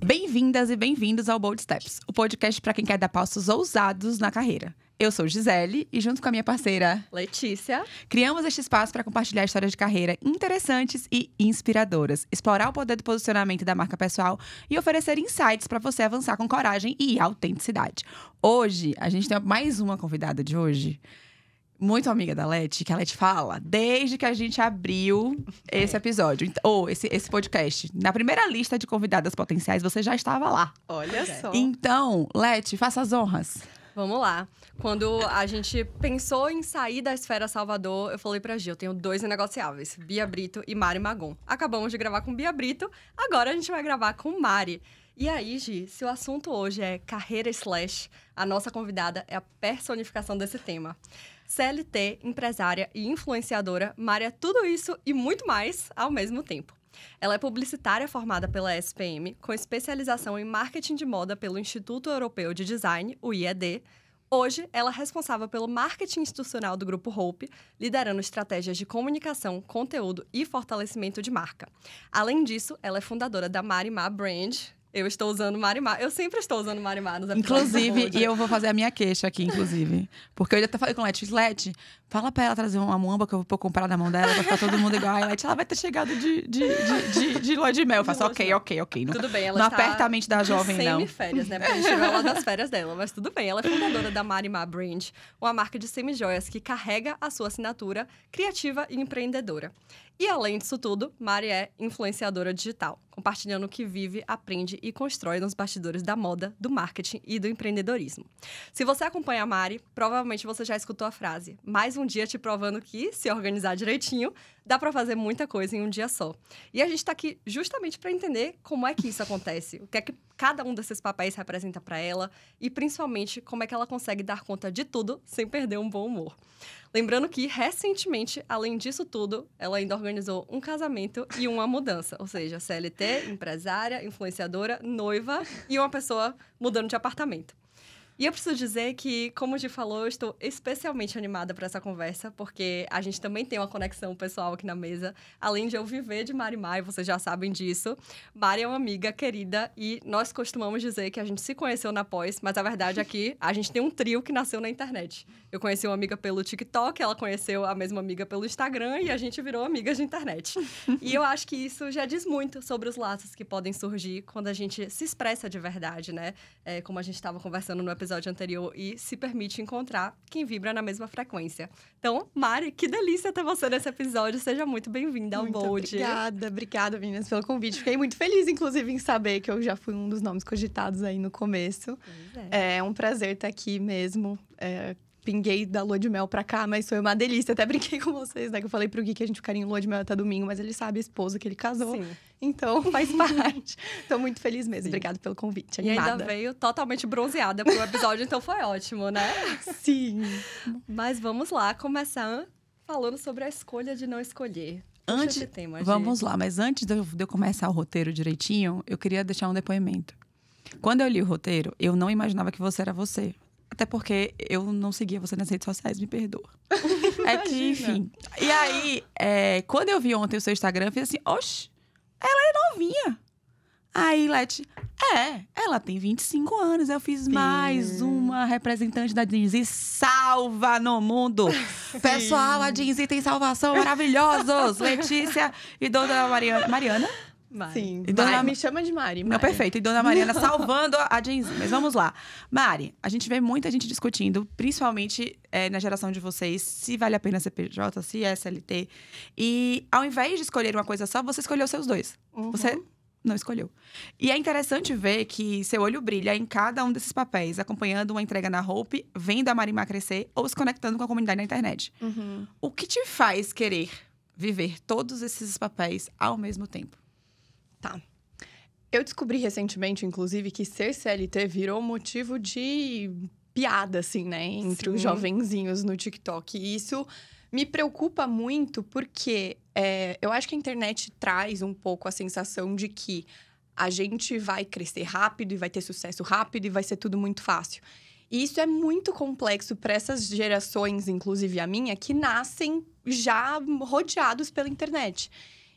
Bem-vindas e bem-vindos ao Bold Steps, o podcast para quem quer dar passos ousados na carreira. Eu sou Gisele e, junto com a minha parceira Letícia, criamos este espaço para compartilhar histórias de carreira interessantes e inspiradoras, explorar o poder do posicionamento da marca pessoal e oferecer insights para você avançar com coragem e autenticidade. Hoje, a gente tem mais uma convidada de hoje, muito amiga da Leti, que a Leti fala desde que a gente abriu esse episódio, ou esse podcast. Na primeira lista de convidadas potenciais, você já estava lá. olha só. Então, Leti, faça as honras. Vamos lá. Quando a gente pensou em sair da Esfera Salvador, eu falei pra Gi, eu tenho 2 inegociáveis, Bia Brito e Mari Magon. Acabamos de gravar com Bia Brito, agora a gente vai gravar com Mari. E aí, Gi, se o assunto hoje é carreira / a nossa convidada é a personificação desse tema. CLT, empresária e influenciadora, Mari é tudo isso e muito mais ao mesmo tempo. Ela é publicitária formada pela SPM, com especialização em marketing de moda pelo Instituto Europeu de Design, o IED. Hoje, ela é responsável pelo marketing institucional do Grupo Hope, liderando estratégias de comunicação, conteúdo e fortalecimento de marca. Além disso, ela é fundadora da Marimar Brand. Eu estou usando Marimar. Eu sempre estou usando Marimar nos episódios. Inclusive, e eu vou fazer a minha queixa aqui, inclusive. Porque eu já até falei com a Leti, fala pra ela trazer uma muamba que eu vou comprar na mão dela, vai ficar todo mundo igual. A Leti, ela vai ter chegado de lua de mel. Eu faço, ok. Não, tudo bem, ela não está aperta a mente da jovem, não. Semi-férias, né? Porque a gente tirou ela das férias dela. Mas tudo bem, ela é fundadora da Marimar Brand, uma marca de semi-joias que carrega a sua assinatura criativa e empreendedora. E além disso tudo, Mari é influenciadora digital, compartilhando o que vive, aprende e constrói nos bastidores da moda, do marketing e do empreendedorismo. Se você acompanha a Mari, provavelmente você já escutou a frase: mais um dia te provando que, se organizar direitinho, dá para fazer muita coisa em um dia só. E a gente está aqui justamente para entender como é que isso acontece, o que é que cada um desses papéis representa para ela e, principalmente, como é que ela consegue dar conta de tudo sem perder um bom humor. Lembrando que, recentemente, além disso tudo, ela ainda organizou um casamento e uma mudança. Ou seja, CLT, empresária, influenciadora, noiva e uma pessoa mudando de apartamento. E eu preciso dizer que, como o Gi falou, eu estou especialmente animada para essa conversa, porque a gente também tem uma conexão pessoal aqui na mesa. Além de eu viver de Marimar, e vocês já sabem disso, Mari é uma amiga querida e nós costumamos dizer que a gente se conheceu na pós, mas a verdade é que a gente tem um trio que nasceu na internet. Eu conheci uma amiga pelo TikTok, ela conheceu a mesma amiga pelo Instagram e a gente virou amigas de internet. E eu acho que isso já diz muito sobre os laços que podem surgir quando a gente se expressa de verdade, né? Como a gente estava conversando no episódio anterior, e se permite encontrar quem vibra na mesma frequência. Então, Mari, que delícia ter você nesse episódio. Seja muito bem-vinda ao Bold. Obrigada, meninas, pelo convite. Fiquei muito feliz, inclusive, em saber que eu já fui um dos nomes cogitados aí no começo. É um prazer estar aqui mesmo. Pinguei da lua de mel pra cá, mas foi uma delícia. Até brinquei com vocês, né? Que eu falei pro Gui que a gente ficaria em lua de mel até domingo, mas ele sabe a esposa que ele casou. Sim. Então, faz parte. Tô muito feliz mesmo. Sim. Obrigada pelo convite, animada. E ainda veio totalmente bronzeada pro episódio, então foi ótimo, né? Sim. Mas vamos lá, começar falando sobre a escolha de não escolher. Esse tema, vamos lá, mas antes de eu começar o roteiro direitinho, eu queria deixar um depoimento. Quando eu li o roteiro, eu não imaginava que você era você. Até porque eu não seguia você nas redes sociais, me perdoa. É que, enfim. E aí, quando eu vi ontem o seu Instagram, eu fiz assim, oxe, ela é novinha. Aí, Leti, ela tem 25 anos. Eu fiz mais uma representante da Gen Z salva no mundo. Sim. Pessoal, a Gen Z tem salvação, maravilhosos. Letícia e Dona Mariana. Mari. Sim, Mari, me chama de Mari. Não, perfeito. E Dona Mariana salvando a Gen Z. Mas vamos lá. Mari, a gente vê muita gente discutindo, principalmente na geração de vocês, se vale a pena ser PJ, se é SLT. E ao invés de escolher uma coisa só, você escolheu seus dois. Uhum. Você não escolheu. E é interessante ver que seu olho brilha em cada um desses papéis, acompanhando uma entrega na Hope, vendo a Marimar crescer ou se conectando com a comunidade na internet. Uhum. O que te faz querer viver todos esses papéis ao mesmo tempo? Tá. Eu descobri recentemente, inclusive, que ser CLT virou motivo de piada, assim, né? Entre os jovenzinhos no TikTok. E isso me preocupa muito porque eu acho que a internet traz um pouco a sensação de que a gente vai crescer rápido e vai ter sucesso rápido e vai ser tudo muito fácil. E isso é muito complexo para essas gerações, inclusive a minha, que nascem já rodeados pela internet.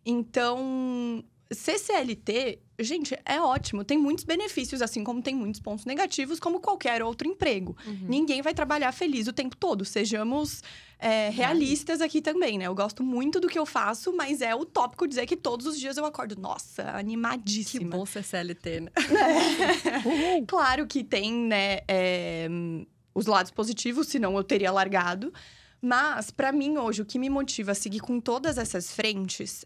Então, ser CLT, gente, é ótimo. Tem muitos benefícios, assim como tem muitos pontos negativos, como qualquer outro emprego. Ninguém vai trabalhar feliz o tempo todo. Sejamos realistas aqui também, né? Eu gosto muito do que eu faço, mas é utópico dizer que todos os dias eu acordo, nossa, animadíssima. Que bom ser CLT, né? Claro que tem, né, os lados positivos, senão eu teria largado. Mas, pra mim, hoje, o que me motiva a seguir com todas essas frentes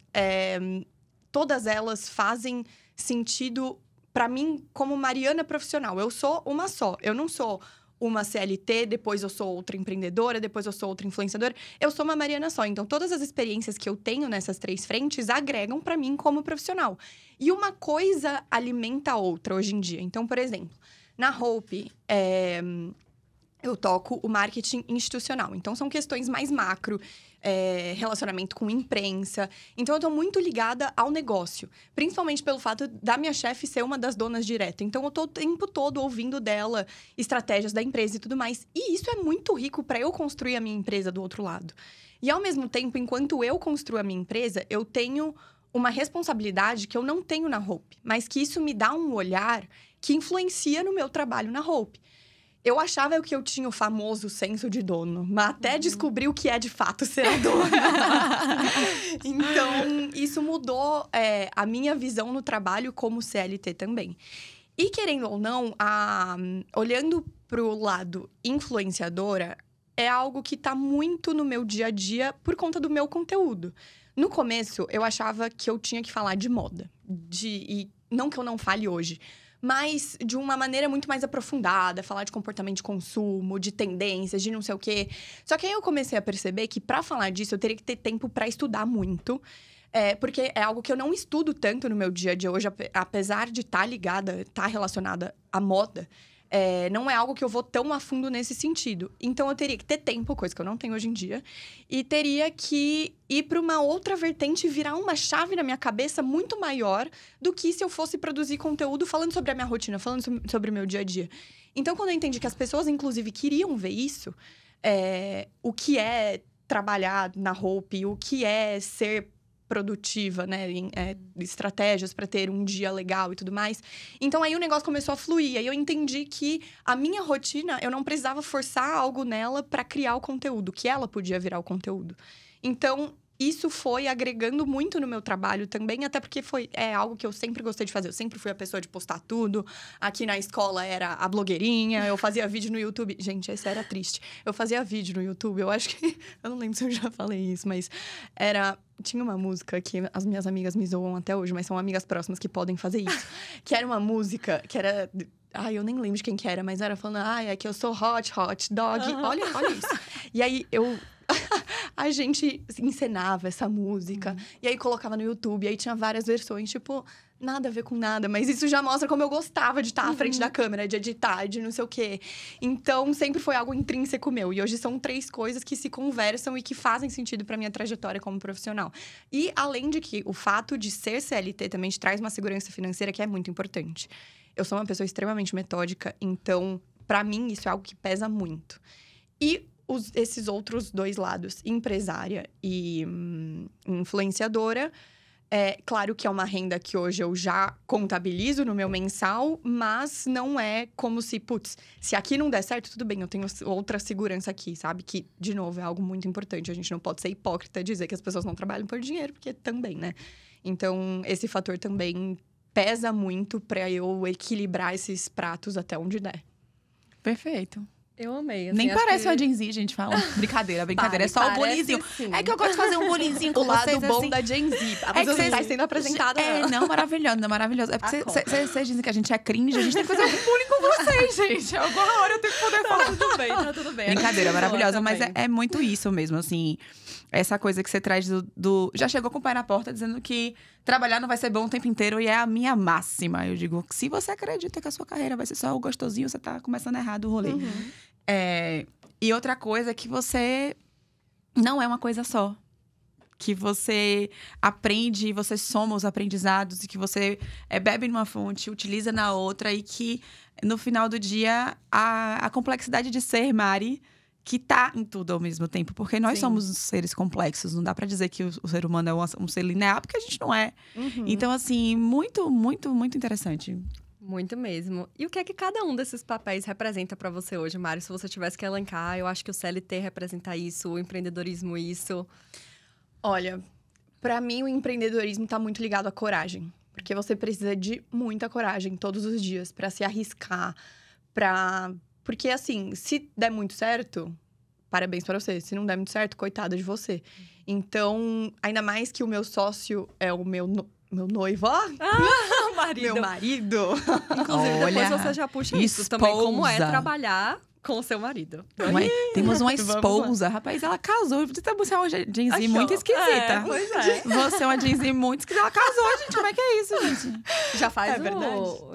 todas elas fazem sentido pra mim como Mariana profissional. Eu sou uma só. Eu não sou uma CLT, depois eu sou outra empreendedora, depois eu sou outra influenciadora. Eu sou uma Mariana só. Então, todas as experiências que eu tenho nessas 3 frentes agregam pra mim como profissional. E uma coisa alimenta a outra hoje em dia. Então, por exemplo, na Hope, eu toco o marketing institucional. Então, são questões mais macro, relacionamento com imprensa. Então, eu tô muito ligada ao negócio. Principalmente pelo fato da minha chefe ser uma das donas direta. Então, eu tô o tempo todo ouvindo dela estratégias da empresa e tudo mais. E isso é muito rico para eu construir a minha empresa do outro lado. E, ao mesmo tempo, enquanto eu construo a minha empresa, eu tenho uma responsabilidade que eu não tenho na Hope. Mas que isso me dá um olhar que influencia no meu trabalho na Hope. Eu achava que eu tinha o famoso senso de dono, mas até descobri o que é de fato ser a dona. Então, isso mudou a minha visão no trabalho como CLT também. E, querendo ou não, olhando pro lado influenciadora, é algo que tá muito no meu dia a dia por conta do meu conteúdo. No começo, eu achava que eu tinha que falar de moda. E não que eu não fale hoje, mas de uma maneira muito mais aprofundada, falar de comportamento de consumo, de tendências, de não sei o quê. Só que aí eu comecei a perceber que pra falar disso eu teria que ter tempo pra estudar muito. Porque é algo que eu não estudo tanto no meu dia a dia hoje, apesar de estar ligada, estar relacionada à moda. Não é algo que eu vou tão a fundo nesse sentido. Então, eu teria que ter tempo, coisa que eu não tenho hoje em dia. E teria que ir para uma outra vertente e virar uma chave na minha cabeça muito maior do que se eu fosse produzir conteúdo falando sobre a minha rotina, falando sobre o meu dia a dia. Então, quando eu entendi que as pessoas, inclusive, queriam ver isso, o que é trabalhar na Hope, o que é ser produtiva, né? Estratégias para ter um dia legal e tudo mais. Então, aí o negócio começou a fluir. Aí eu entendi que a minha rotina, eu não precisava forçar algo nela para criar o conteúdo, que ela podia virar o conteúdo. Então, isso foi agregando muito no meu trabalho também, até porque é algo que eu sempre gostei de fazer. Eu sempre fui a pessoa de postar tudo. Aqui na escola era a blogueirinha, eu fazia vídeo no YouTube. Gente, esse era triste. Eu fazia vídeo no YouTube, eu acho que... Eu não lembro se eu já falei isso, mas tinha uma música que as minhas amigas me zoam até hoje, mas são amigas próximas que podem fazer isso. Que era uma música que era... Ai, eu nem lembro de quem que era, mas era falando... Ai, é que eu sou hot dog. Olha isso. E aí, a gente encenava essa música. E aí, colocava no YouTube. E aí, tinha várias versões. Tipo, nada a ver com nada. Mas isso já mostra como eu gostava de estar à frente da câmera. De editar, de não sei o quê. Então, sempre foi algo intrínseco meu. E hoje são 3 coisas que se conversam e que fazem sentido pra minha trajetória como profissional. E, além de que o fato de ser CLT também te traz uma segurança financeira que é muito importante. Eu sou uma pessoa extremamente metódica. Então, pra mim, isso é algo que pesa muito. E esses outros 2 lados, empresária e influenciadora, claro que é uma renda que hoje eu já contabilizo no meu mensal, mas não é como se, se aqui não der certo, tudo bem, eu tenho outra segurança aqui, sabe? Que, de novo, é algo muito importante. A gente não pode ser hipócrita e dizer que as pessoas não trabalham por dinheiro, porque também, né? Então, esse fator também pesa muito pra eu equilibrar esses pratos até onde der. Perfeito. Eu amei. Assim, nem parece uma Gen Z, gente fala. Brincadeira. É só o bullyingzinho. Sim. É que eu gosto de fazer um bullyingzinho com o lado vocês, bom assim. da Gen Z. A pessoa que está sendo apresentada. Maravilhoso. É porque vocês dizem que a gente é cringe, a gente tem que fazer algum bullying com vocês, gente. Alguma hora eu tenho que poder falar. Tá tudo bem. Brincadeira, maravilhosa. Mas é muito isso mesmo, assim. Essa coisa que você traz do... Já chegou com o pé na porta dizendo que trabalhar não vai ser bom o tempo inteiro e é a minha máxima. Eu digo, se você acredita que a sua carreira vai ser só o gostosinho, você tá começando errado o rolê. E outra coisa é que você não é uma coisa só. Que você aprende, você soma os aprendizados e que você bebe numa fonte, utiliza na outra e que no final do dia a complexidade de ser Mari que tá em tudo ao mesmo tempo. Porque nós Sim. somos seres complexos. Não dá pra dizer que o ser humano é um ser linear, porque a gente não é. Então, assim, muito, muito, muito interessante. Muito mesmo. E o que é que cada um desses papéis representa pra você hoje, Mari? Se você tivesse que elencar, eu acho que o CLT representa isso, o empreendedorismo isso. Olha, pra mim o empreendedorismo tá muito ligado à coragem. Porque você precisa de muita coragem todos os dias pra se arriscar, Porque, assim, se der muito certo, parabéns pra você. Se não der muito certo, coitada de você. Então, ainda mais que o meu sócio é o meu noivo, marido. meu marido. Inclusive, depois Olha, você já puxa isso também, como é esposa. trabalhar com o seu marido. Temos uma Vamos lá. esposa, rapaz, ela casou. Você é uma Gen Z Aqui, muito ó. esquisita. Pois é. Você é uma Gen Z muito esquisita. Ela casou, gente. Como é que é isso, gente? Já faz verdade.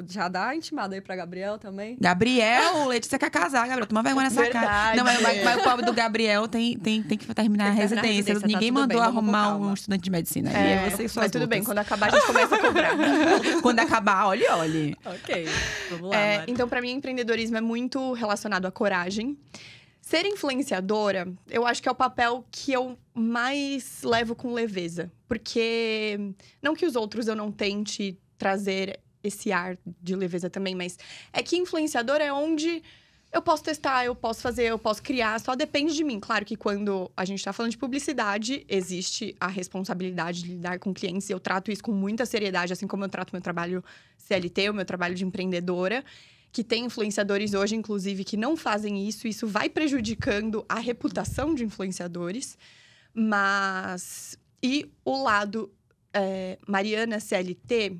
Já dá intimado aí pra Gabriel também? Gabriel, Letícia quer casar, Gabriel. Toma vergonha nessa cara. Verdade. Não, mas o pobre do Gabriel tem que terminar a Tem que terminar a residência. residência, tá Ninguém tudo mandou bem, vamos com arrumar calma. um estudante de medicina. E É, você e suas mas tudo bem, lutas. quando acabar a gente começa a cobrar. Quando acabar, olhe. Ok, vamos lá, Mari. Então, pra mim, empreendedorismo é muito relacionado à coragem. Ser influenciadora, eu acho que é o papel que eu mais levo com leveza. Porque, não que os outros eu não tente trazer esse ar de leveza também, mas é que influenciador é onde eu posso testar, eu posso fazer, eu posso criar, só depende de mim. Claro que quando a gente tá falando de publicidade, existe a responsabilidade de lidar com clientes, e eu trato isso com muita seriedade, assim como eu trato meu trabalho CLT, o meu trabalho de empreendedora. Que tem influenciadores hoje, inclusive, que não fazem isso. Isso vai prejudicando a reputação de influenciadores. Mas... E o lado Mariana CLT,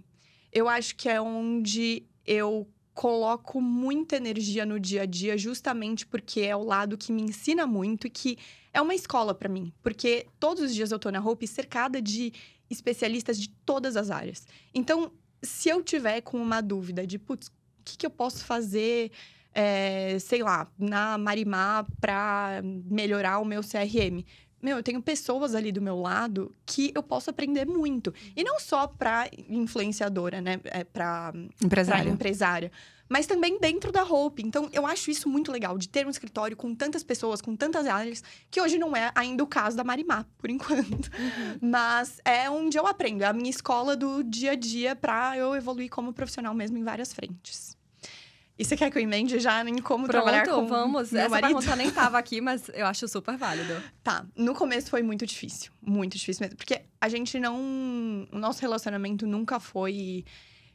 eu acho que é onde eu coloco muita energia no dia a dia, justamente porque é o lado que me ensina muito e que é uma escola pra mim. Porque todos os dias eu tô na Hope cercada de especialistas de todas as áreas. Então, se eu tiver com uma dúvida de, putz, o que eu posso fazer, sei lá, na Marimar para melhorar o meu CRM? Eu tenho pessoas ali do meu lado que eu posso aprender muito. E não só para influenciadora, né? Para empresária. Mas também dentro da Hope. Então, eu acho isso muito legal, de ter um escritório com tantas pessoas, com tantas áreas, que hoje não é ainda o caso da Marimar, por enquanto. Mas é onde eu aprendo, é a minha escola do dia a dia para eu evoluir como profissional mesmo em várias frentes. E você quer que eu emende já em como trabalhar com vamos. meu Essa marido? pergunta nem tava aqui, mas eu acho super válido. Tá, no começo foi muito difícil mesmo. Porque a gente não... O nosso relacionamento nunca foi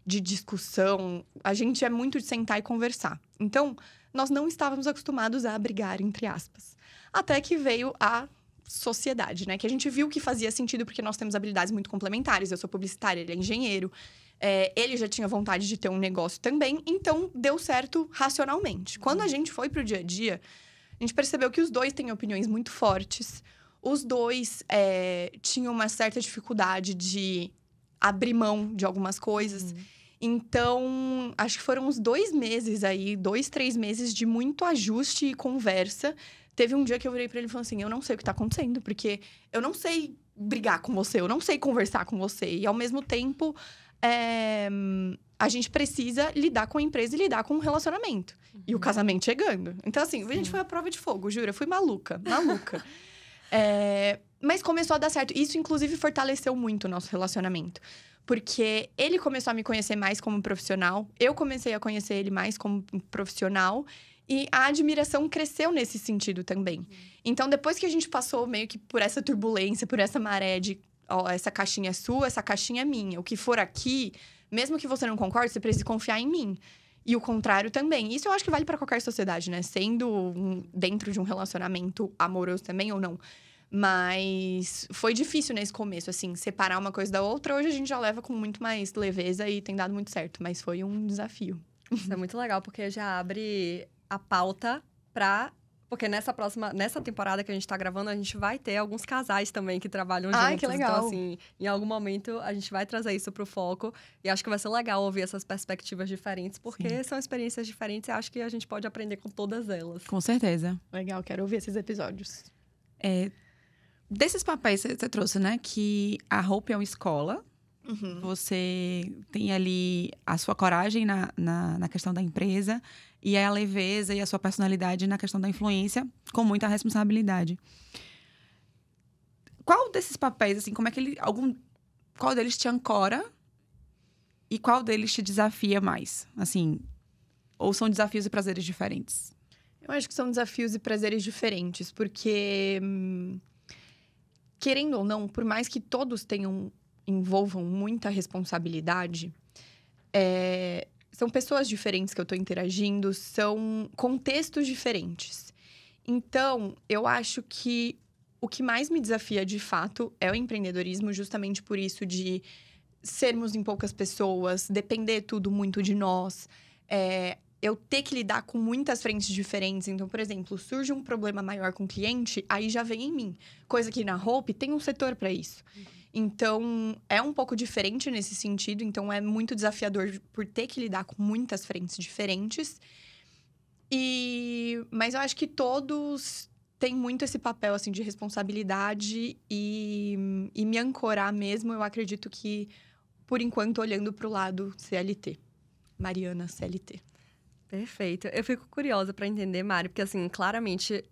de discussão. A gente é muito de sentar e conversar. Então, nós não estávamos acostumados a brigar, entre aspas. Até que veio a sociedade, né? Que a gente viu que fazia sentido porque nós temos habilidades muito complementares. Eu sou publicitária, ele é engenheiro. Ele já tinha vontade de ter um negócio também, então deu certo racionalmente. Quando a gente foi pro dia a dia, a gente percebeu que os dois têm opiniões muito fortes. Os dois tinham uma certa dificuldade de abrir mão de algumas coisas. Então, acho que foram uns 2 meses aí, 2, 3 meses de muito ajuste e conversa. Teve um dia que eu virei pra ele e falei assim, eu não sei o que tá acontecendo, porque eu não sei brigar com você, eu não sei conversar com você. E, ao mesmo tempo... a gente precisa lidar com a empresa e lidar com o relacionamento. E o casamento chegando. Então, assim, a gente foi à prova de fogo, juro. Eu fui maluca. Mas começou a dar certo. Isso, inclusive, fortaleceu muito o nosso relacionamento. Porque ele começou a me conhecer mais como profissional. Eu comecei a conhecer ele mais como profissional. E a admiração cresceu nesse sentido também. Então, depois que a gente passou meio que por essa turbulência, por essa maré de... Ó, essa caixinha é sua, essa caixinha é minha. O que for aqui, mesmo que você não concorde, você precisa confiar em mim. E o contrário também. Isso eu acho que vale para qualquer sociedade, né? Sendo dentro de um relacionamento amoroso também ou não. Mas foi difícil nesse começo, assim, separar uma coisa da outra. Hoje a gente já leva com muito mais leveza e tem dado muito certo. Mas foi um desafio. Isso é muito legal, porque já abre a pauta pra... Porque nessa temporada que a gente tá gravando, a gente vai ter alguns casais também que trabalham juntos. Ai, que legal. Então, assim, em algum momento a gente vai trazer isso pro foco. E acho que vai ser legal ouvir essas perspectivas diferentes, porque são experiências diferentes e acho que a gente pode aprender com todas elas. Com certeza. Legal, quero ouvir esses episódios. Desses papéis que você trouxe, né? Que a Hope é uma escola. Você tem ali a sua coragem na questão da empresa e a leveza e a sua personalidade na questão da influência, com muita responsabilidade. Qual desses papéis, assim, qual deles te ancora e qual deles te desafia mais? Assim, ou são desafios e prazeres diferentes? Eu acho que são desafios e prazeres diferentes, porque, querendo ou não, por mais que todos envolvam muita responsabilidade, são pessoas diferentes que eu tô interagindo, são contextos diferentes. Então, eu acho que o que mais me desafia, de fato, é o empreendedorismo, justamente por isso de sermos em poucas pessoas, depender tudo muito de nós, eu ter que lidar com muitas frentes diferentes. Então, por exemplo, surge um problema maior com o cliente, aí já vem em mim. Coisa que na Hope tem um setor para isso. Então, é um pouco diferente nesse sentido. Então, é muito desafiador por ter que lidar com muitas frentes diferentes. Mas eu acho que todos têm muito esse papel, assim, de responsabilidade e me ancorar mesmo. Eu acredito que, por enquanto, olhando para o lado CLT. Mariana CLT. Perfeito. Eu fico curiosa para entender, Mari, porque, assim, claramente,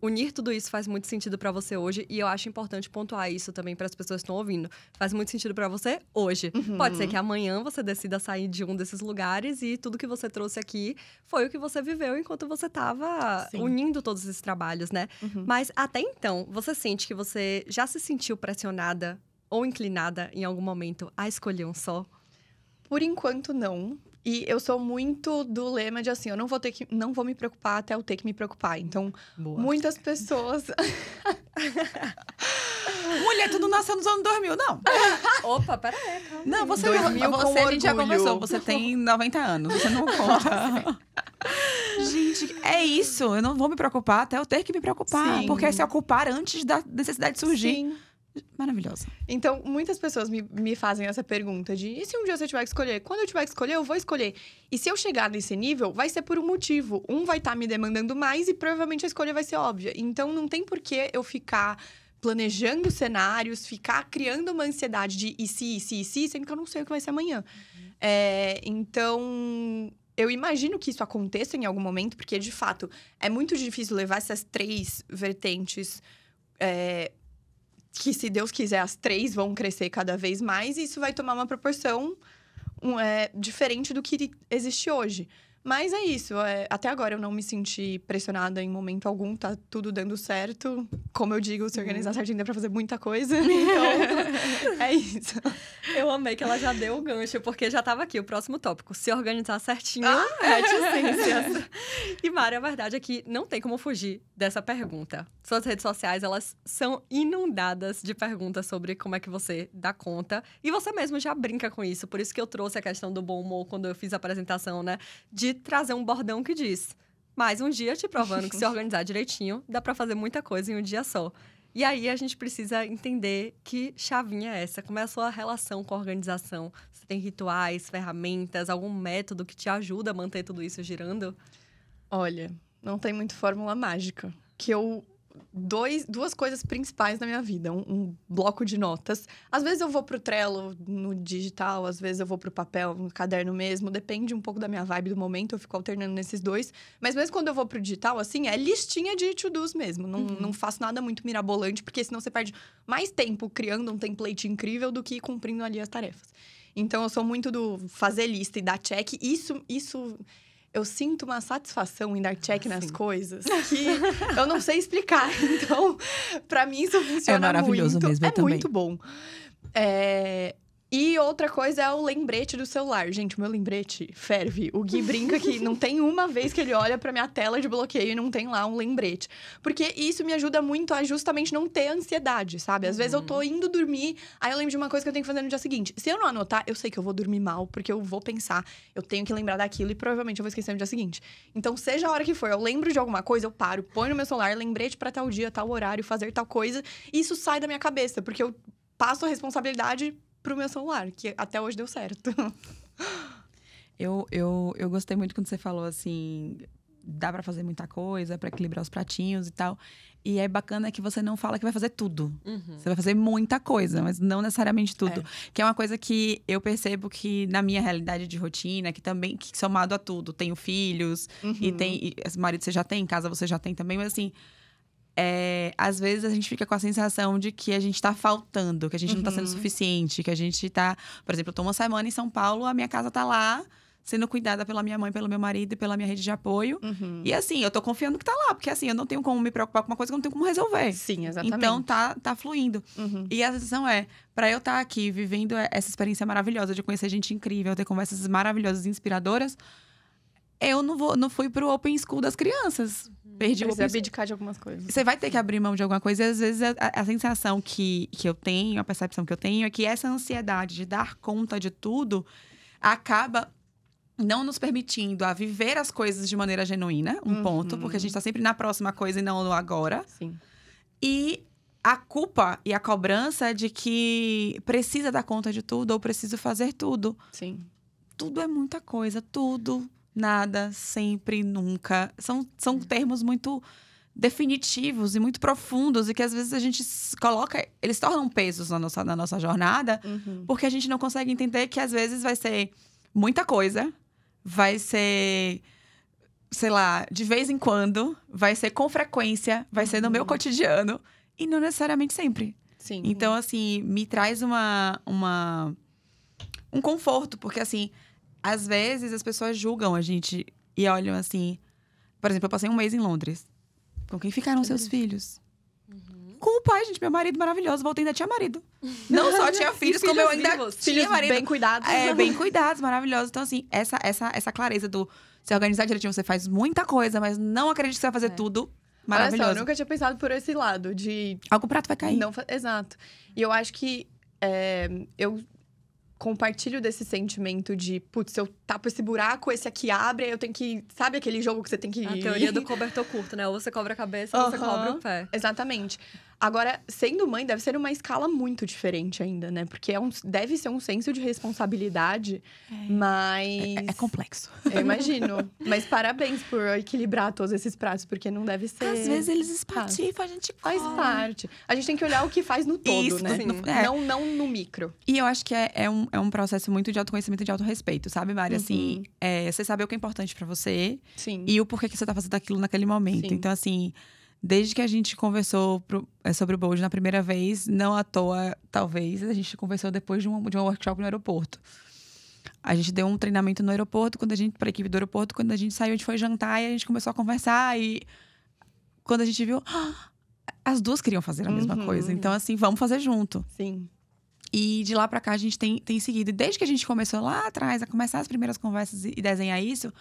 unir tudo isso faz muito sentido para você hoje. E eu acho importante pontuar isso também para as pessoas que estão ouvindo. Faz muito sentido para você hoje. Pode ser que amanhã você decida sair de um desses lugares e tudo que você trouxe aqui foi o que você viveu enquanto você estava unindo todos esses trabalhos, né? Mas, até então, você sente que você já se sentiu pressionada ou inclinada em algum momento a escolher um só? Por enquanto, não. E eu sou muito do lema de assim, eu não vou me preocupar até eu ter que me preocupar. Então, muitas pessoas... Mulher, tu não nasceu nos anos 2000, não. Opa, peraí. Calma. Não, você, 2000 você com a gente já orgulho. conversou, você tem 90 anos, você não conta. Gente, é isso, eu não vou me preocupar até eu ter que me preocupar. Sim. Porque é se ocupar antes da necessidade surgir. Sim. Maravilhosa. Então, muitas pessoas me fazem essa pergunta de... E se um dia você tiver que escolher? Quando eu tiver que escolher, eu vou escolher. E se eu chegar nesse nível, vai ser por um motivo. Um vai estar me demandando mais e provavelmente a escolha vai ser óbvia. Então, não tem por que eu ficar planejando cenários, ficar criando uma ansiedade de e se, sendo que eu não sei o que vai ser amanhã. Então... Eu imagino que isso aconteça em algum momento, porque, de fato, é muito difícil levar essas 3 vertentes... que, se Deus quiser, as 3 vão crescer cada vez mais. E isso vai tomar uma proporção diferente do que existe hoje. Mas é isso. Até agora eu não me senti pressionada em momento algum. Tá tudo dando certo. Como eu digo, se organizar certinho dá pra fazer muita coisa. Então, é isso. Eu amei que ela já deu o gancho, porque já tava aqui o próximo tópico. Se organizar certinho, reticências. E, Mari, a verdade é que não tem como fugir dessa pergunta. Suas redes sociais, elas são inundadas de perguntas sobre como é que você dá conta. E você mesmo já brinca com isso. Por isso que eu trouxe a questão do bom humor quando eu fiz a apresentação, né? De trazer um bordão que diz: mais um dia te provando que se organizar direitinho, dá pra fazer muita coisa em um dia só. E aí, a gente precisa entender que chavinha é essa, como é a sua relação com a organização. Você tem rituais, ferramentas, algum método que te ajuda a manter tudo isso girando? Olha, não tem muito fórmula mágica. Duas coisas principais na minha vida. Um bloco de notas. Às vezes eu vou pro Trello no digital, às vezes eu vou pro papel, no caderno mesmo. Depende um pouco da minha vibe do momento, eu fico alternando nesses 2. Mas mesmo quando eu vou pro digital, assim, é listinha de to-dos mesmo. Não faço nada muito mirabolante, porque senão você perde mais tempo criando um template incrível do que cumprindo ali as tarefas. Então, eu sou muito do fazer lista e dar check. Isso eu sinto uma satisfação em dar check nas coisas que eu não sei explicar. Então, pra mim, isso funciona muito. É maravilhoso mesmo, eu também. Muito bom. E outra coisa é o lembrete do celular. Gente, o meu lembrete ferve. O Gui brinca que não tem uma vez que ele olha pra minha tela de bloqueio e não tem lá um lembrete. Porque isso me ajuda muito a justamente não ter ansiedade, sabe? Às vezes eu tô indo dormir, aí eu lembro de uma coisa que eu tenho que fazer no dia seguinte. Se eu não anotar, eu sei que eu vou dormir mal, porque eu vou pensar, eu tenho que lembrar daquilo e provavelmente eu vou esquecer no dia seguinte. Então, seja a hora que for, eu lembro de alguma coisa, eu paro, ponho no meu celular, lembrete pra tal dia, tal horário, fazer tal coisa. E isso sai da minha cabeça, porque eu passo a responsabilidade pro meu celular, que até hoje deu certo. Eu gostei muito quando você falou assim, dá pra fazer muita coisa, pra equilibrar os pratinhos e tal. E é bacana que você não fala que vai fazer tudo. Uhum. Você vai fazer muita coisa, mas não necessariamente tudo. Que é uma coisa que eu percebo que na minha realidade de rotina, que também, que somado a tudo, tenho filhos, e marido você já tem, casa você já tem também, mas assim… às vezes a gente fica com a sensação de que a gente tá faltando, que a gente não tá sendo suficiente, que a gente tá… Por exemplo, eu tô uma semana em São Paulo, a minha casa tá lá, sendo cuidada pela minha mãe, pelo meu marido e pela minha rede de apoio. E assim, eu tô confiando que tá lá, porque assim, eu não tenho como me preocupar com uma coisa que eu não tenho como resolver. Sim, exatamente. Então tá fluindo. E a sensação pra eu estar aqui, vivendo essa experiência maravilhosa de conhecer gente incrível, ter conversas maravilhosas e inspiradoras, eu não fui pro open school das crianças. Perdi o Precisa open school. abdicar de algumas coisas. Você vai ter que abrir mão de alguma coisa. E às vezes a sensação que eu tenho, a percepção que eu tenho, é que essa ansiedade de dar conta de tudo acaba não nos permitindo a viver as coisas de maneira genuína, ponto. Porque a gente tá sempre na próxima coisa e não no agora. Sim. E a culpa e a cobrança de que precisa dar conta de tudo ou preciso fazer tudo. Sim. Tudo é muita coisa, tudo… Nada, sempre, nunca. São termos muito definitivos e muito profundos e que às vezes a gente coloca… Eles tornam pesos na nossa jornada porque a gente não consegue entender que às vezes vai ser muita coisa, vai ser, sei lá, de vez em quando, vai ser com frequência, vai ser no meu cotidiano e não necessariamente sempre. Sim. Então, assim, me traz um conforto, porque assim… Às vezes, as pessoas julgam a gente e olham assim… Por exemplo, eu passei um mês em Londres. Com quem ficaram seus filhos? Com o pai, gente. Meu marido maravilhoso. Voltei, ainda tinha marido. Não só tinha filhos, como eu ainda tinha Filhos marido. bem cuidados. Bem cuidados, maravilhosos. Então, assim, essa clareza do… Se organizar direitinho, você faz muita coisa, mas não acredite que você vai fazer tudo. Maravilhoso. Olha só, eu nunca tinha pensado por esse lado de… Algum prato vai cair. Exato. E eu acho que eu compartilho desse sentimento de, putz, se eu tapo esse buraco, esse aqui abre, eu tenho que… Sabe aquele jogo que você tem que… A teoria do cobertor curto, né? Ou você cobre a cabeça ou você cobre o pé. Exatamente. Agora, sendo mãe, deve ser uma escala muito diferente ainda, né? Porque deve ser um senso de responsabilidade, mas… É complexo. Eu imagino. Mas parabéns por equilibrar todos esses pratos, porque não deve ser… Às vezes eles espatifam, a gente faz parte. A gente tem que olhar o que faz no todo, Isso, né? sim. Não no micro. E eu acho que é um processo muito de autoconhecimento e de autorrespeito, sabe, Mari? Assim, você saber o que é importante pra você. Sim. E o porquê que você tá fazendo aquilo naquele momento. Sim. Então, assim… Desde que a gente conversou sobre o Bold na primeira vez, não à toa, talvez, a gente conversou depois de um workshop no aeroporto. A gente deu um treinamento no aeroporto, pra equipe do aeroporto, quando a gente saiu, a gente foi jantar e a gente começou a conversar. E quando a gente viu, as duas queriam fazer a mesma coisa. Então, assim, vamos fazer junto. Sim. E de lá pra cá a gente tem seguido. E desde que a gente começou lá atrás a começar as primeiras conversas e desenhar isso,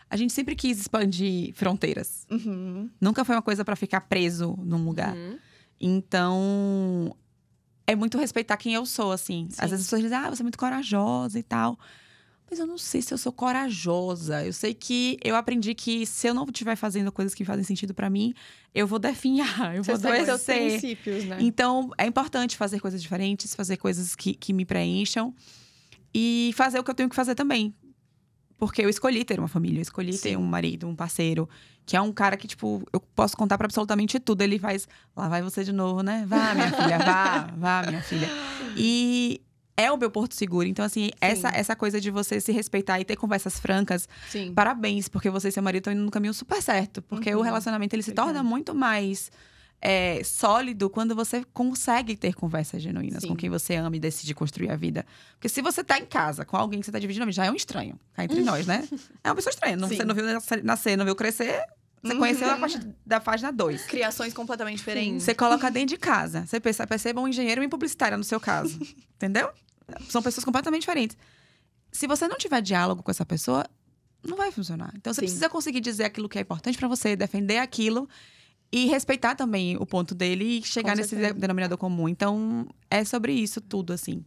a gente sempre quis expandir fronteiras. Nunca foi uma coisa pra ficar preso num lugar. Então, é muito respeitar quem eu sou, assim. Sim. Às vezes as pessoas dizem, você é muito corajosa e tal. Mas eu não sei se eu sou corajosa. Eu sei que eu aprendi que se eu não estiver fazendo coisas que fazem sentido pra mim, eu vou definhar, eu vou Você segue seus adoecer. princípios, né? Então, é importante fazer coisas diferentes, fazer coisas que me preencham. E fazer o que eu tenho que fazer também. Porque eu escolhi ter uma família, eu escolhi ter um marido, um parceiro. Que é um cara que, tipo, eu posso contar pra absolutamente tudo. Ele faz, lá vai você de novo, né? Vá, minha filha, vá, minha filha. E é o meu porto seguro. Então, assim, essa coisa de você se respeitar e ter conversas francas. Sim. Parabéns, porque você e seu marido estão indo no caminho super certo. Porque o relacionamento, ele se torna muito mais sólido quando você consegue ter conversas genuínas com quem você ama e decide construir a vida. Porque se você tá em casa com alguém que você tá dividindo a vida, já é um estranho. Tá entre nós, né? É uma pessoa estranha. Você não viu nascer, não viu crescer. Você conheceu a partir da página 2. Criações completamente diferentes. Você coloca dentro de casa. Você perceba um engenheiro e um publicitário no seu caso. Entendeu? São pessoas completamente diferentes. Se você não tiver diálogo com essa pessoa, não vai funcionar. Então, você precisa conseguir dizer aquilo que é importante pra você, defender aquilo e respeitar também o ponto dele e chegar nesse denominador comum. Então, é sobre isso tudo, assim.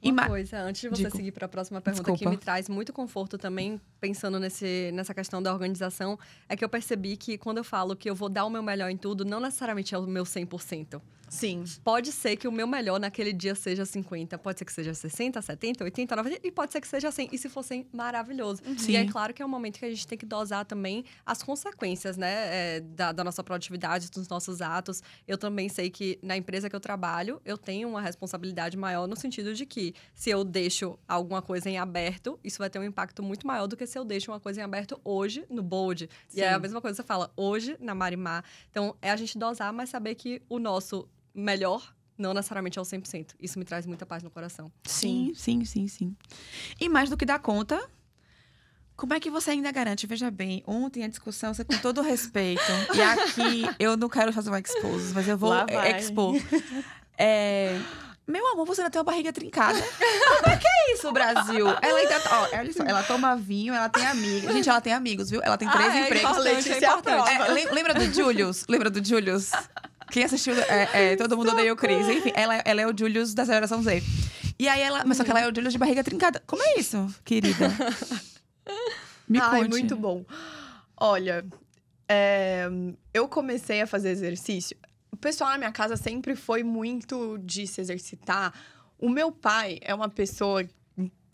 Uma coisa, antes de você seguir para a próxima pergunta, que me traz muito conforto também, pensando nessa questão da organização, é que eu percebi que quando eu falo que eu vou dar o meu melhor em tudo, não necessariamente é o meu 100%. Sim. Pode ser que o meu melhor naquele dia seja 50, pode ser que seja 60, 70, 80, 90, e pode ser que seja 100. E se for 100, maravilhoso. Sim. E é claro que é um momento que a gente tem que dosar também as consequências, né, da nossa produtividade, dos nossos atos. Eu também sei que na empresa que eu trabalho, eu tenho uma responsabilidade maior no sentido de que se eu deixo alguma coisa em aberto, isso vai ter um impacto muito maior do que se eu deixo uma coisa em aberto hoje no Bold. E é a mesma coisa que você fala, hoje na Marimar. Então, é a gente dosar, mas saber que o nosso melhor não necessariamente é o 100%. Isso me traz muita paz no coração. Sim. E mais do que dar conta, como é que você ainda garante? Veja bem, ontem a discussão, você com todo respeito, e aqui eu não quero fazer um expose, mas eu vou Lá vai. expor. Meu amor, você ainda tem uma barriga trincada. Como é que é isso, Brasil? Ela ainda. Olha só, ela toma vinho, ela tem amigos. Gente, ela tem amigos, viu? Ela tem 3 empregos. Lembra do Julius? Lembra do Julius? Quem assistiu Todo Mundo Odeia o Chris. Enfim, ela é o Julius da geração Z. E aí ela. Mas só que ela é o Julius de barriga trincada. Como é isso, querida? Me conte. Muito bom. Olha, eu comecei a fazer exercício. O pessoal na minha casa sempre foi muito de se exercitar. O meu pai é uma pessoa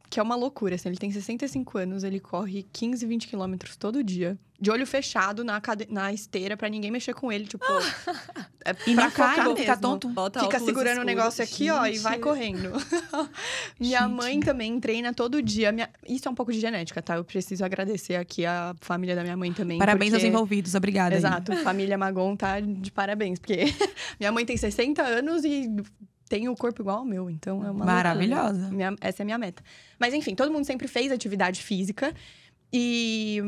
que é uma loucura, assim. Ele tem 65 anos, ele corre 15, 20 quilômetros todo dia. De olho fechado na esteira, pra ninguém mexer com ele, tipo... E não focar cai, mesmo. fica tonto. Bota Fica óculos segurando o escuros. negócio aqui, ó, e Gente. vai correndo. Minha Gente. mãe também treina todo dia. Isso é um pouco de genética, tá? Eu preciso agradecer aqui a família da minha mãe também. Parabéns aos porque... envolvidos, obrigada. aí. Exato, família Magon tá de parabéns. Porque minha mãe tem 60 anos e tem o corpo igual ao meu. Então é uma Maravilhosa. loucura. Essa é a minha meta. Mas enfim, todo mundo sempre fez atividade física. E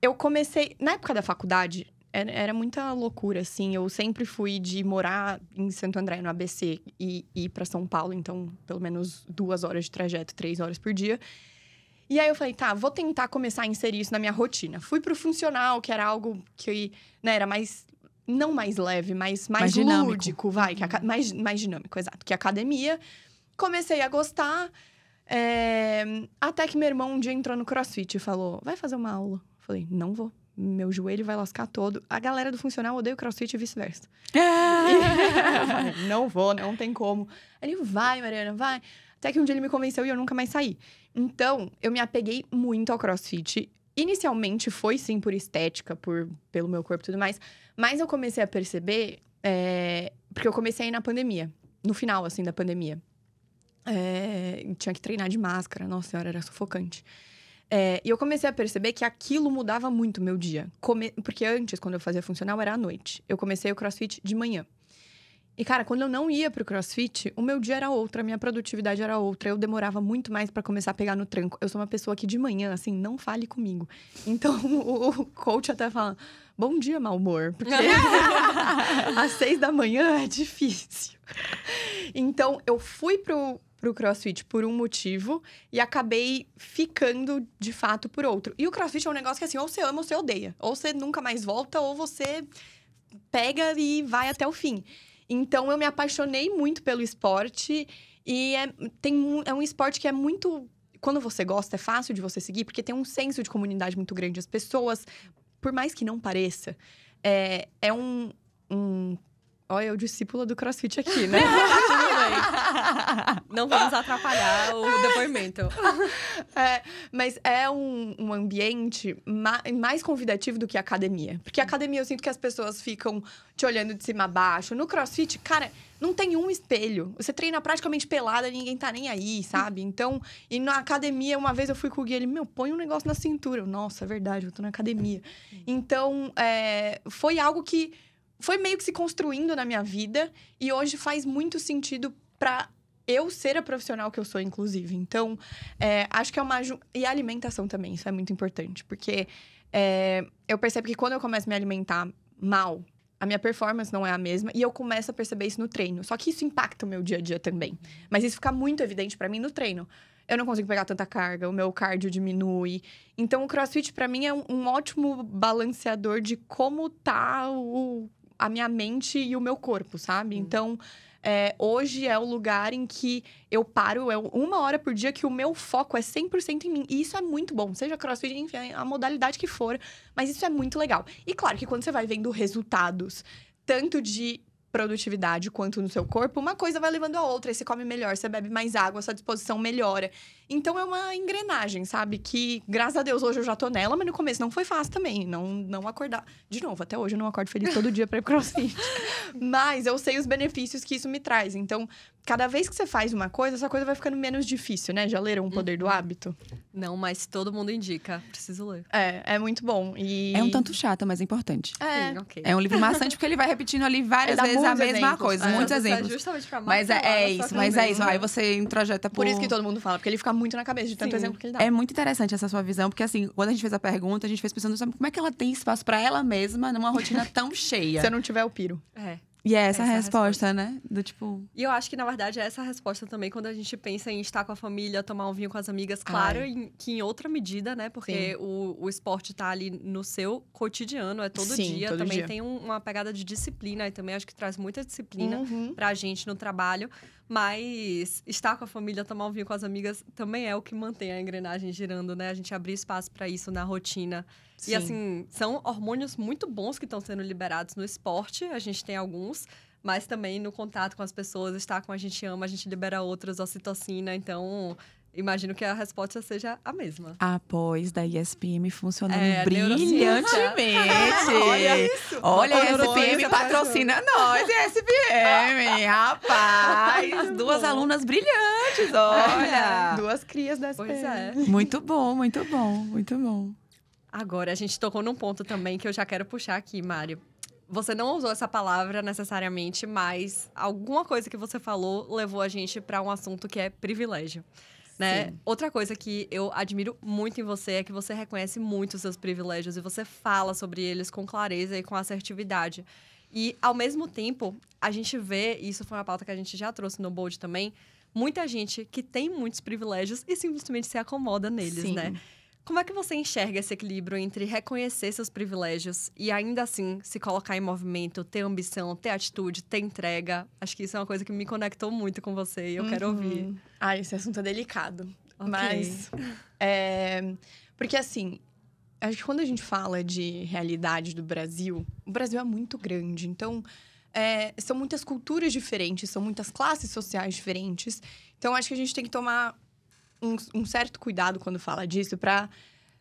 eu comecei... Na época da faculdade... Era muita loucura, assim. Eu sempre fui de morar em Santo André, no ABC, e ir pra São Paulo. Então, pelo menos 2 horas de trajeto, 3 horas por dia. E aí, eu falei, tá, vou tentar começar a inserir isso na minha rotina. Fui pro funcional, que era algo que, né, era mais... Não mais leve, mas mais dinâmico. lúdico, vai. Mais dinâmico, exato. Que academia. Comecei a gostar. Até que meu irmão um dia entrou no CrossFit e falou, vai fazer uma aula. Eu falei, não vou. Meu joelho vai lascar todo. A galera do funcional odeia o CrossFit e vice-versa. Eu falei, não vou, não tem como. Ele, vai, Mariana, vai. Até que um dia ele me convenceu e eu nunca mais saí. Então, eu me apeguei muito ao CrossFit. Inicialmente foi, sim, por estética, pelo meu corpo e tudo mais. Mas eu comecei a perceber... porque eu comecei a ir na pandemia. No final, assim, da pandemia. Tinha que treinar de máscara. Nossa senhora, era sufocante. E eu comecei a perceber que aquilo mudava muito o meu dia. Porque antes, quando eu fazia funcional, era à noite. Eu comecei o CrossFit de manhã. E, cara, quando eu não ia pro CrossFit, o meu dia era outro, a minha produtividade era outra. Eu demorava muito mais pra começar a pegar no tranco. Eu sou uma pessoa que de manhã, assim, não fale comigo. Então, o coach até fala, bom dia, mau humor. Porque às 6 da manhã é difícil. Então, eu fui pro CrossFit por um motivo e acabei ficando, de fato, por outro. E o CrossFit é um negócio que, assim, ou você ama ou você odeia. Ou você nunca mais volta, ou você pega e vai até o fim. Então, eu me apaixonei muito pelo esporte. E é um esporte que é muito... Quando você gosta, é fácil de você seguir. Porque tem um senso de comunidade muito grande. As pessoas, por mais que não pareça, Olha, eu discípula do CrossFit aqui, né? Tudo bem. Não vamos atrapalhar o depoimento. Mas é um ambiente mais convidativo do que a academia. Porque a academia, eu sinto que as pessoas ficam te olhando de cima a baixo. No CrossFit, cara, não tem um espelho. Você treina praticamente pelada, ninguém tá nem aí, sabe? Então, e na academia, uma vez eu fui com o Gui, ele, põe um negócio na cintura. Nossa, é verdade, eu tô na academia. Então, foi algo que... Foi meio que se construindo na minha vida. E hoje faz muito sentido pra eu ser a profissional que eu sou, inclusive. Então, acho que é uma... E a alimentação também, isso é muito importante. Porque eu percebo que quando eu começo a me alimentar mal, a minha performance não é a mesma. E eu começo a perceber isso no treino. Só que isso impacta o meu dia a dia também. Mas isso fica muito evidente pra mim no treino. Eu não consigo pegar tanta carga, o meu cardio diminui. Então, o CrossFit, pra mim, é um ótimo balanceador de como tá a minha mente e o meu corpo, sabe? Então, hoje é o lugar em que eu paro, 1 hora por dia que o meu foco é 100% em mim. E isso é muito bom, seja CrossFit, enfim, a modalidade que for. Mas isso é muito legal. E claro que quando você vai vendo resultados, tanto de produtividade quanto no seu corpo, uma coisa vai levando a outra. Aí você come melhor, você bebe mais água, sua disposição melhora. Então, é uma engrenagem, sabe? Que, graças a Deus, hoje eu já tô nela, mas no começo não foi fácil também. Não acordar. De novo, até hoje eu não acordo feliz todo dia pra ir pro CrossFit. Mas eu sei os benefícios que isso me traz. Então, cada vez que você faz uma coisa, essa coisa vai ficando menos difícil, né? Já leram O Poder do Hábito? Não, mas todo mundo indica. Preciso ler. É muito bom. E... É um tanto chato, mas é importante. Sim, ok. É um livro maçante porque ele vai repetindo ali várias Ele dá vezes a muitos mesma exemplos. coisa. É. Muitos Isso é exemplos. justamente pra Mas martelar na sua mas é isso. cabeça. Aí você introjeta Por isso que todo mundo fala, porque ele fica muito na cabeça de tanto Sim. exemplo que ele dá. É muito interessante essa sua visão, porque assim, quando a gente fez a pergunta, a gente fez pensando, sabe, como é que ela tem espaço pra ela mesma numa rotina tão cheia? Se eu não tiver, eu piro. É. E é essa a Essa é a resposta, né? Do tipo... E eu acho que, na verdade, é essa a resposta também quando a gente pensa em estar com a família, tomar um vinho com as amigas. Claro, que em outra medida, né? Porque o esporte tá ali no seu cotidiano, é todo Sim, dia. todo Também dia. tem uma pegada de disciplina. E também acho que traz muita disciplina Uhum. pra gente no trabalho. Mas estar com a família, tomar um vinho com as amigas, também é o que mantém a engrenagem girando, né? A gente abrir espaço pra isso na rotina. Sim. E, assim, são hormônios muito bons que estão sendo liberados no esporte. A gente tem alguns. Mas também no contato com as pessoas, estar com a gente ama, a gente libera outras, ocitocina. Então, imagino que a resposta seja a mesma. A pós da ESPM funcionando É, brilhantemente. Olha isso. Olha, a Uma ESPM neurociência patrocina nós, ESPM. Rapaz, duas alunas brilhantes, olha. Duas crias da SPM. Pois é. Muito bom, muito bom, muito bom. Agora, a gente tocou num ponto também que eu já quero puxar aqui, Mário. Você não usou essa palavra necessariamente, mas alguma coisa que você falou levou a gente para um assunto que é privilégio, né? Sim. Outra coisa que eu admiro muito em você é que você reconhece muito os seus privilégios e você fala sobre eles com clareza e com assertividade. E, ao mesmo tempo, a gente vê, e isso foi uma pauta que a gente já trouxe no Bold também, muita gente que tem muitos privilégios e simplesmente se acomoda neles, Sim. né? Como é que você enxerga esse equilíbrio entre reconhecer seus privilégios e ainda assim se colocar em movimento, ter ambição, ter atitude, ter entrega? Acho que isso é uma coisa que me conectou muito com você e eu quero ouvir. Ah, esse assunto é delicado. Ok. Mas, porque assim, acho que quando a gente fala de realidade do Brasil, o Brasil é muito grande. Então, são muitas culturas diferentes, são muitas classes sociais diferentes. Então, acho que a gente tem que tomar um certo cuidado quando fala disso, para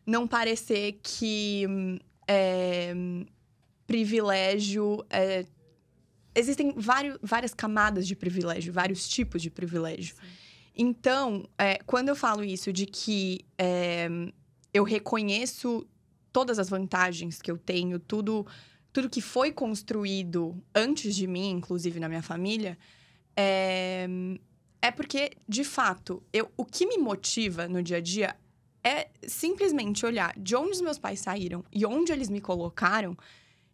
não parecer que privilégio... existem várias camadas de privilégio, vários tipos de privilégio. Sim. Então, quando eu falo isso de que eu reconheço todas as vantagens que eu tenho, tudo que foi construído antes de mim, inclusive na minha família, é porque, de fato, o que me motiva no dia a dia é simplesmente olhar de onde os meus pais saíram e onde eles me colocaram.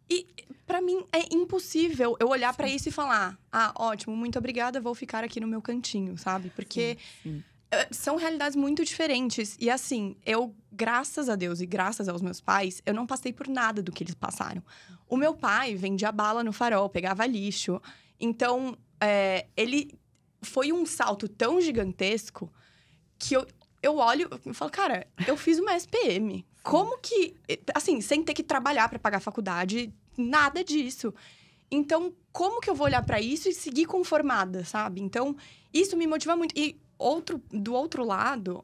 E, pra mim, é impossível eu olhar pra isso e falar: ah, ótimo, muito obrigada, vou ficar aqui no meu cantinho, sabe? Porque Sim. são realidades muito diferentes. E, assim, eu, graças a Deus e graças aos meus pais, eu não passei por nada do que eles passaram. O meu pai vendia bala no farol, pegava lixo. Então, ele... foi um salto tão gigantesco que eu olho e falo, cara, eu fiz uma SPM. Como que... Assim, sem ter que trabalhar pra pagar a faculdade, nada disso. Então, como que eu vou olhar pra isso e seguir conformada, sabe? Então, isso me motiva muito. E do outro lado,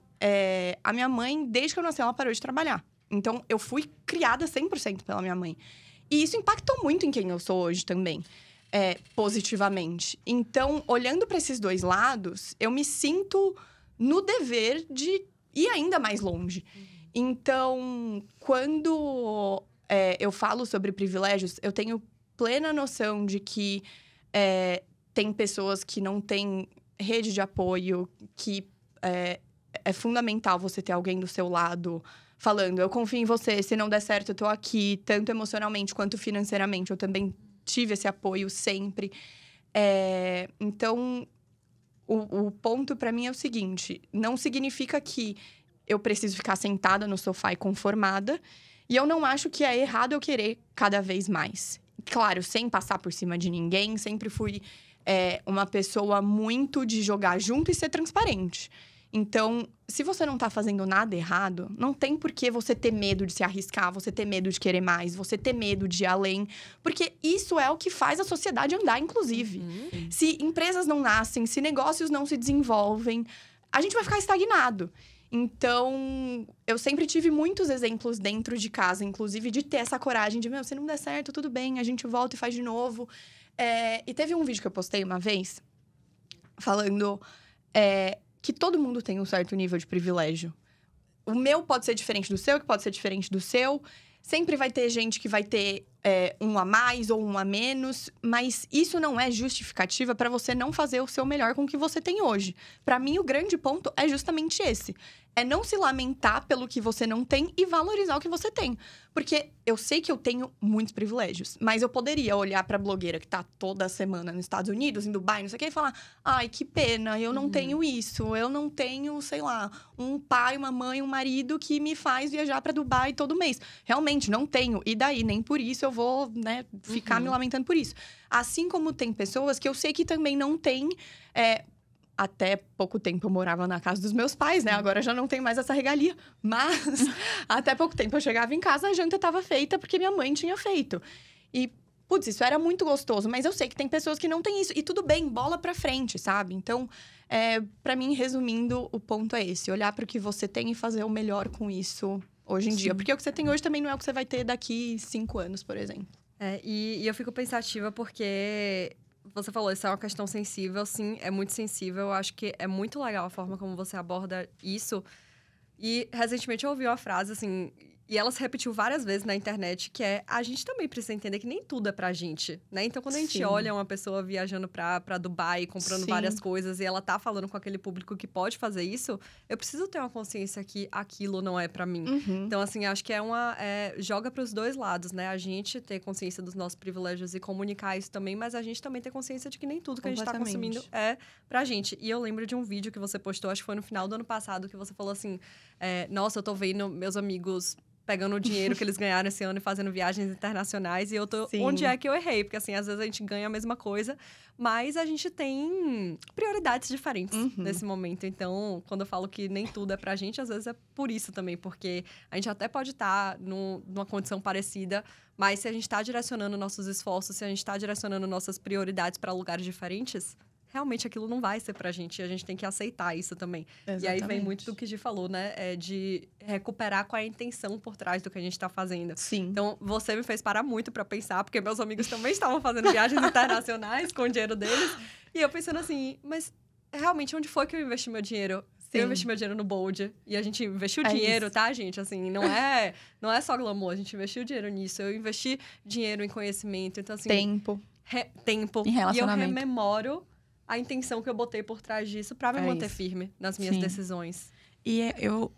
a minha mãe, desde que eu nasci, ela parou de trabalhar. Então, eu fui criada 100% pela minha mãe. E isso impactou muito em quem eu sou hoje também. Positivamente. Então, olhando para esses dois lados, eu me sinto no dever de ir ainda mais longe. Então, quando eu falo sobre privilégios, eu tenho plena noção de que tem pessoas que não têm rede de apoio, que é fundamental você ter alguém do seu lado falando: eu confio em você, se não der certo, eu tô aqui, tanto emocionalmente quanto financeiramente. Eu também tive esse apoio sempre. Então, o ponto pra mim é o seguinte: não significa que eu preciso ficar sentada no sofá e conformada. E eu não acho que é errado eu querer cada vez mais. Claro, sem passar por cima de ninguém. Sempre fui uma pessoa muito de jogar junto e ser transparente. Então, se você não tá fazendo nada errado, não tem por que você ter medo de se arriscar, você ter medo de querer mais, você ter medo de ir além. Porque isso é o que faz a sociedade andar, inclusive. Se empresas não nascem, se negócios não se desenvolvem, a gente vai ficar estagnado. Então, eu sempre tive muitos exemplos dentro de casa, inclusive, de ter essa coragem de, se não der certo, tudo bem, a gente volta e faz de novo. E teve um vídeo que eu postei uma vez, falando que todo mundo tem um certo nível de privilégio. O meu pode ser diferente do seu, que pode ser diferente do seu. Sempre vai ter gente que vai ter um a mais ou um a menos, mas isso não é justificativa para você não fazer o seu melhor com o que você tem hoje. Para mim, o grande ponto é justamente esse. É não se lamentar pelo que você não tem e valorizar o que você tem. Porque eu sei que eu tenho muitos privilégios, mas eu poderia olhar pra blogueira que tá toda semana nos Estados Unidos, em Dubai, não sei o que, e falar: ai, que pena, eu não tenho isso, eu não tenho, sei lá, um pai, uma mãe, um marido que me faz viajar pra Dubai todo mês. Realmente, não tenho. E daí, nem por isso eu vou, ficar me lamentando por isso. Assim como tem pessoas que eu sei que também não têm. Até pouco tempo eu morava na casa dos meus pais, né? Agora já não tenho mais essa regalia. Mas até pouco tempo eu chegava em casa, a janta estava feita porque minha mãe tinha feito. E, putz, isso era muito gostoso. Mas eu sei que tem pessoas que não têm isso. E tudo bem, bola pra frente, sabe? Então, pra mim, resumindo, o ponto é esse. Olhar pro que você tem e fazer o melhor com isso hoje em dia. Porque o que você tem hoje também não é o que você vai ter daqui 5 anos, por exemplo. E eu fico pensativa porque... Você falou, isso é uma questão sensível, sim, é muito sensível. Eu acho que é muito legal a forma como você aborda isso. E, recentemente, eu ouvi uma frase, assim... E ela se repetiu várias vezes na internet, que é... A gente também precisa entender que nem tudo é pra gente, né? Então, quando a gente olha uma pessoa viajando pra Dubai, comprando várias coisas... E ela tá falando com aquele público que pode fazer isso... Eu preciso ter uma consciência que aquilo não é pra mim. Então, assim, acho que joga pros dois lados, né? A gente ter consciência dos nossos privilégios e comunicar isso também... Mas a gente também ter consciência de que nem tudo que a gente tá consumindo é pra gente. E eu lembro de um vídeo que você postou, acho que foi no final do ano passado... Que você falou assim... Nossa, eu tô vendo meus amigos... pegando o dinheiro que eles ganharam esse ano e fazendo viagens internacionais. E eu tô... Onde é que eu errei? Porque, assim, às vezes a gente ganha a mesma coisa, mas a gente tem prioridades diferentes nesse momento. Então, quando eu falo que nem tudo é pra gente, às vezes é por isso também. Porque a gente até pode estar numa condição parecida, mas se a gente tá direcionando nossos esforços, se a gente tá direcionando nossas prioridades para lugares diferentes... realmente aquilo não vai ser pra gente. E a gente tem que aceitar isso também. Exatamente. E aí vem muito do que a Gi falou, né? De recuperar com a intenção por trás do que a gente tá fazendo. Sim. Então, você me fez parar muito pra pensar, porque meus amigos também estavam fazendo viagens internacionais com o dinheiro deles. E eu pensando assim, mas realmente, onde foi que eu investi meu dinheiro? Sim. Eu investi meu dinheiro no Bold. E a gente investiu dinheiro, tá, gente? Assim, não é só glamour. A gente investiu dinheiro nisso. Eu investi dinheiro em conhecimento. Então, assim... Tempo. Tempo. Em relacionamento. E eu rememoro a intenção que eu botei por trás disso pra me manter firme nas minhas decisões. E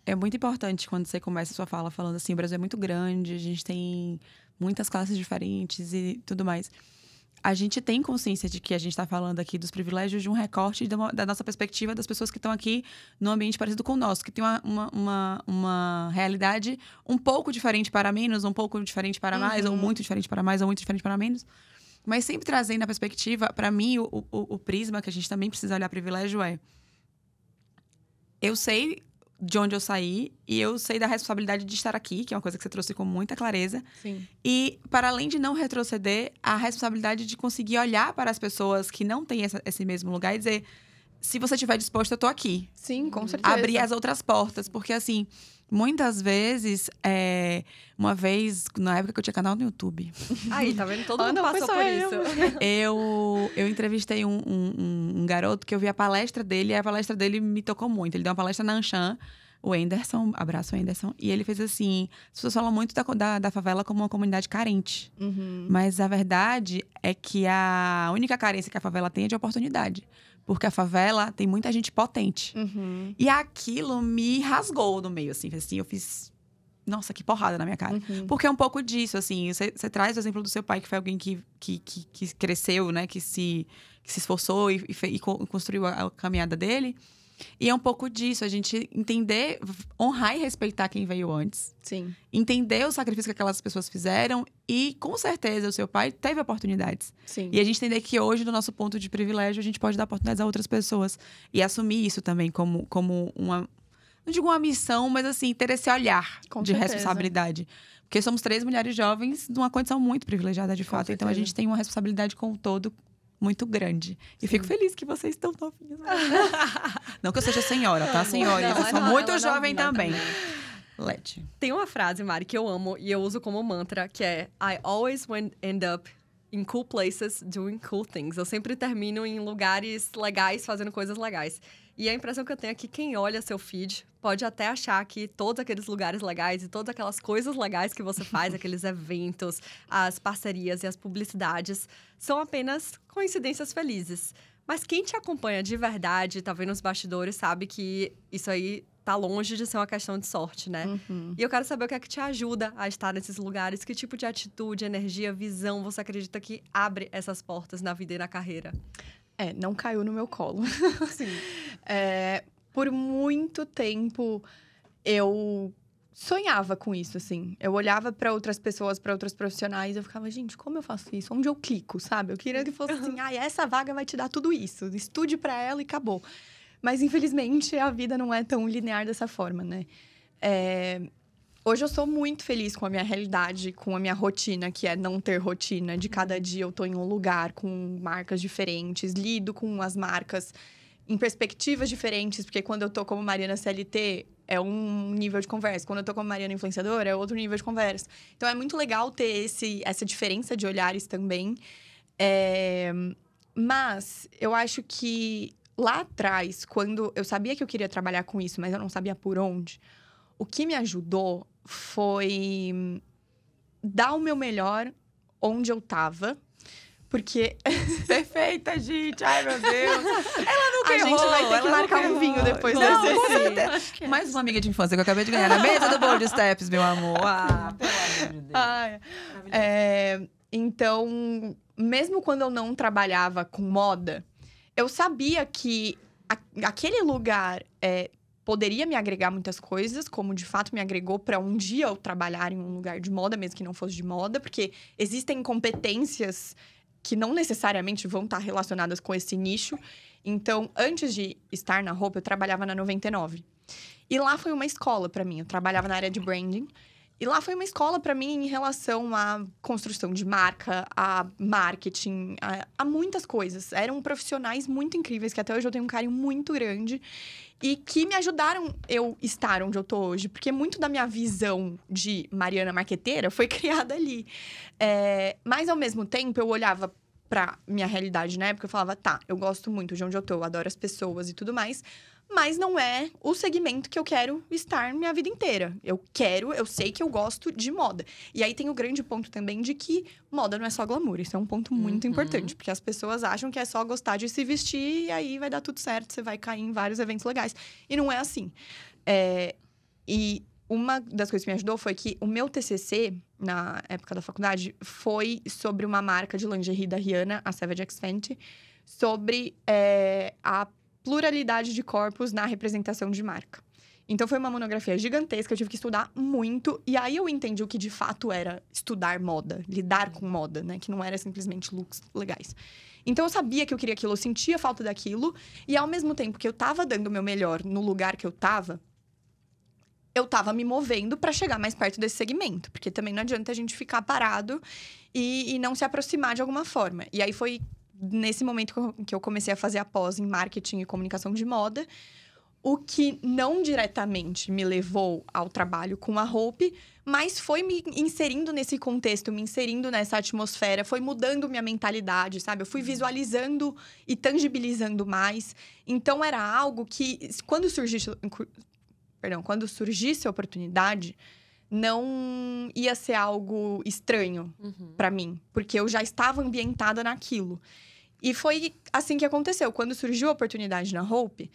é muito importante quando você começa a sua fala falando assim, o Brasil é muito grande, a gente tem muitas classes diferentes e tudo mais. A gente tem consciência de que a gente está falando aqui dos privilégios de um recorte da nossa perspectiva das pessoas que estão aqui num ambiente parecido com o nosso, que tem uma realidade um pouco diferente para menos, um pouco diferente para mais, ou muito diferente para mais, ou muito diferente para menos. Mas sempre trazendo a perspectiva, para mim, o prisma que a gente também precisa olhar privilégio eu sei de onde eu saí e eu sei da responsabilidade de estar aqui, que é uma coisa que você trouxe com muita clareza. Sim. E, para além de não retroceder, a responsabilidade de conseguir olhar para as pessoas que não têm esse mesmo lugar e dizer, se você estiver disposto, eu tô aqui. Sim, com certeza. Abrir as outras portas, porque assim... Muitas vezes, uma vez, na época que eu tinha canal no YouTube... Aí, tá vendo? Todo mundo passou por isso. Eu entrevistei um garoto que eu vi a palestra dele, e a palestra dele me tocou muito. Ele deu uma palestra na Anshan, o Anderson, abraço Anderson, e ele fez assim, as pessoas falam muito da favela como uma comunidade carente. Mas a verdade é que a única carência que a favela tem é de oportunidade. Porque a favela tem muita gente potente. E aquilo me rasgou no meio, assim. Eu fiz... Nossa, que porrada na minha cara. Porque é um pouco disso, assim. Você traz o exemplo do seu pai, que foi alguém que cresceu, né? Que se esforçou e construiu a caminhada dele. E é um pouco disso, a gente entender, honrar e respeitar quem veio antes. Sim. Entender o sacrifício que aquelas pessoas fizeram e, com certeza, o seu pai teve oportunidades. Sim. E a gente entender que hoje, do nosso ponto de privilégio, a gente pode dar oportunidades a outras pessoas. E assumir isso também como uma... Não digo uma missão, mas assim, ter esse olhar Com de certeza. responsabilidade. Porque somos 3 mulheres jovens de uma condição muito privilegiada, de fato. Então, a certeza. gente tem uma responsabilidade com o todo muito grande. E fico feliz que vocês estão novinhas. Não que eu seja senhora, tá, senhora? Não, Eu sou não, muito ela jovem novinha também. Leti. Tem uma frase, Mari, que eu amo e eu uso como mantra, que é I always end up in cool places doing cool things. Eu sempre termino em lugares legais, fazendo coisas legais. E a impressão que eu tenho é que quem olha seu feed pode até achar que todos aqueles lugares legais e todas aquelas coisas legais que você faz, aqueles eventos, as parcerias e as publicidades, são apenas coincidências felizes. Mas quem te acompanha de verdade, tá vendo os bastidores, sabe que isso aí tá longe de ser uma questão de sorte, né? Uhum. E eu quero saber o que é que te ajuda a estar nesses lugares, que tipo de atitude, energia, visão você acredita que abre essas portas na vida e na carreira? Não caiu no meu colo. Sim. Por muito tempo, eu sonhava com isso, assim. Eu olhava para outras pessoas, para outros profissionais, e eu ficava, gente, como eu faço isso? Onde eu clico, sabe? Eu queria que fosse assim, essa vaga vai te dar tudo isso. Estude para ela e acabou. Mas, infelizmente, a vida não é tão linear dessa forma, né? Hoje eu sou muito feliz com a minha realidade, com a minha rotina, que é não ter rotina. De cada dia eu tô em um lugar com marcas diferentes, lido com as marcas em perspectivas diferentes, porque quando eu tô como Mariana CLT, é um nível de conversa. Quando eu tô como Mariana influenciadora, é outro nível de conversa. Então, é muito legal ter essa diferença de olhares também. Mas eu acho que lá atrás, quando eu sabia que eu queria trabalhar com isso, mas eu não sabia por onde, o que me ajudou foi dar o meu melhor onde eu tava. Porque... Perfeita, gente! Ai, meu Deus! Ela nunca A gente vai ter que marcar um vinho depois não, desse. com certeza. Mais uma amiga de infância que eu acabei de ganhar na mesa do Bold Steps, meu amor. Ah, pelo amor de Deus. Então, mesmo quando eu não trabalhava com moda, eu sabia que aquele lugar poderia me agregar muitas coisas, como de fato me agregou para um dia eu trabalhar em um lugar de moda, mesmo que não fosse de moda, porque existem competências que não necessariamente vão estar relacionadas com esse nicho. Então, antes de estar na roupa, eu trabalhava na 99. E lá foi uma escola para mim. Eu trabalhava na área de branding. E lá foi uma escola para mim em relação à construção de marca, a marketing, a muitas coisas. Eram profissionais muito incríveis, que até hoje eu tenho um carinho muito grande. E que me ajudaram eu estar onde eu tô hoje. Porque muito da minha visão de Mariana marqueteira foi criada ali. Mas, ao mesmo tempo, eu olhava pra minha realidade na época e falava, tá, eu gosto muito de onde eu tô, eu adoro as pessoas e tudo mais. Mas não é o segmento que eu quero estar minha vida inteira. Eu sei que eu gosto de moda. E aí tem o grande ponto também de que moda não é só glamour. Isso é um ponto muito importante. Porque as pessoas acham que é só gostar de se vestir e aí vai dar tudo certo. Você vai cair em vários eventos legais. E não é assim. E uma das coisas que me ajudou foi que o meu TCC, na época da faculdade, foi sobre uma marca de lingerie da Rihanna, a Savage X Fenty, sobre a pluralidade de corpos na representação de marca. Então, foi uma monografia gigantesca, eu tive que estudar muito. E aí, eu entendi o que, de fato, era estudar moda, lidar com moda, né? Que não era simplesmente looks legais. Então, eu sabia que eu queria aquilo, eu sentia falta daquilo. E, ao mesmo tempo que eu tava dando o meu melhor no lugar que eu tava me movendo para chegar mais perto desse segmento. Porque também não adianta a gente ficar parado e não se aproximar de alguma forma. E aí, foi nesse momento que eu comecei a fazer a pós em marketing e comunicação de moda, o que não diretamente me levou ao trabalho com a Hope, mas foi me inserindo nesse contexto, me inserindo nessa atmosfera, foi mudando minha mentalidade, sabe? Eu fui visualizando e tangibilizando mais. Então, era algo que, quando surgisse a oportunidade, não ia ser algo estranho para mim, porque eu já estava ambientada naquilo. E foi assim que aconteceu. Quando surgiu a oportunidade na Hope,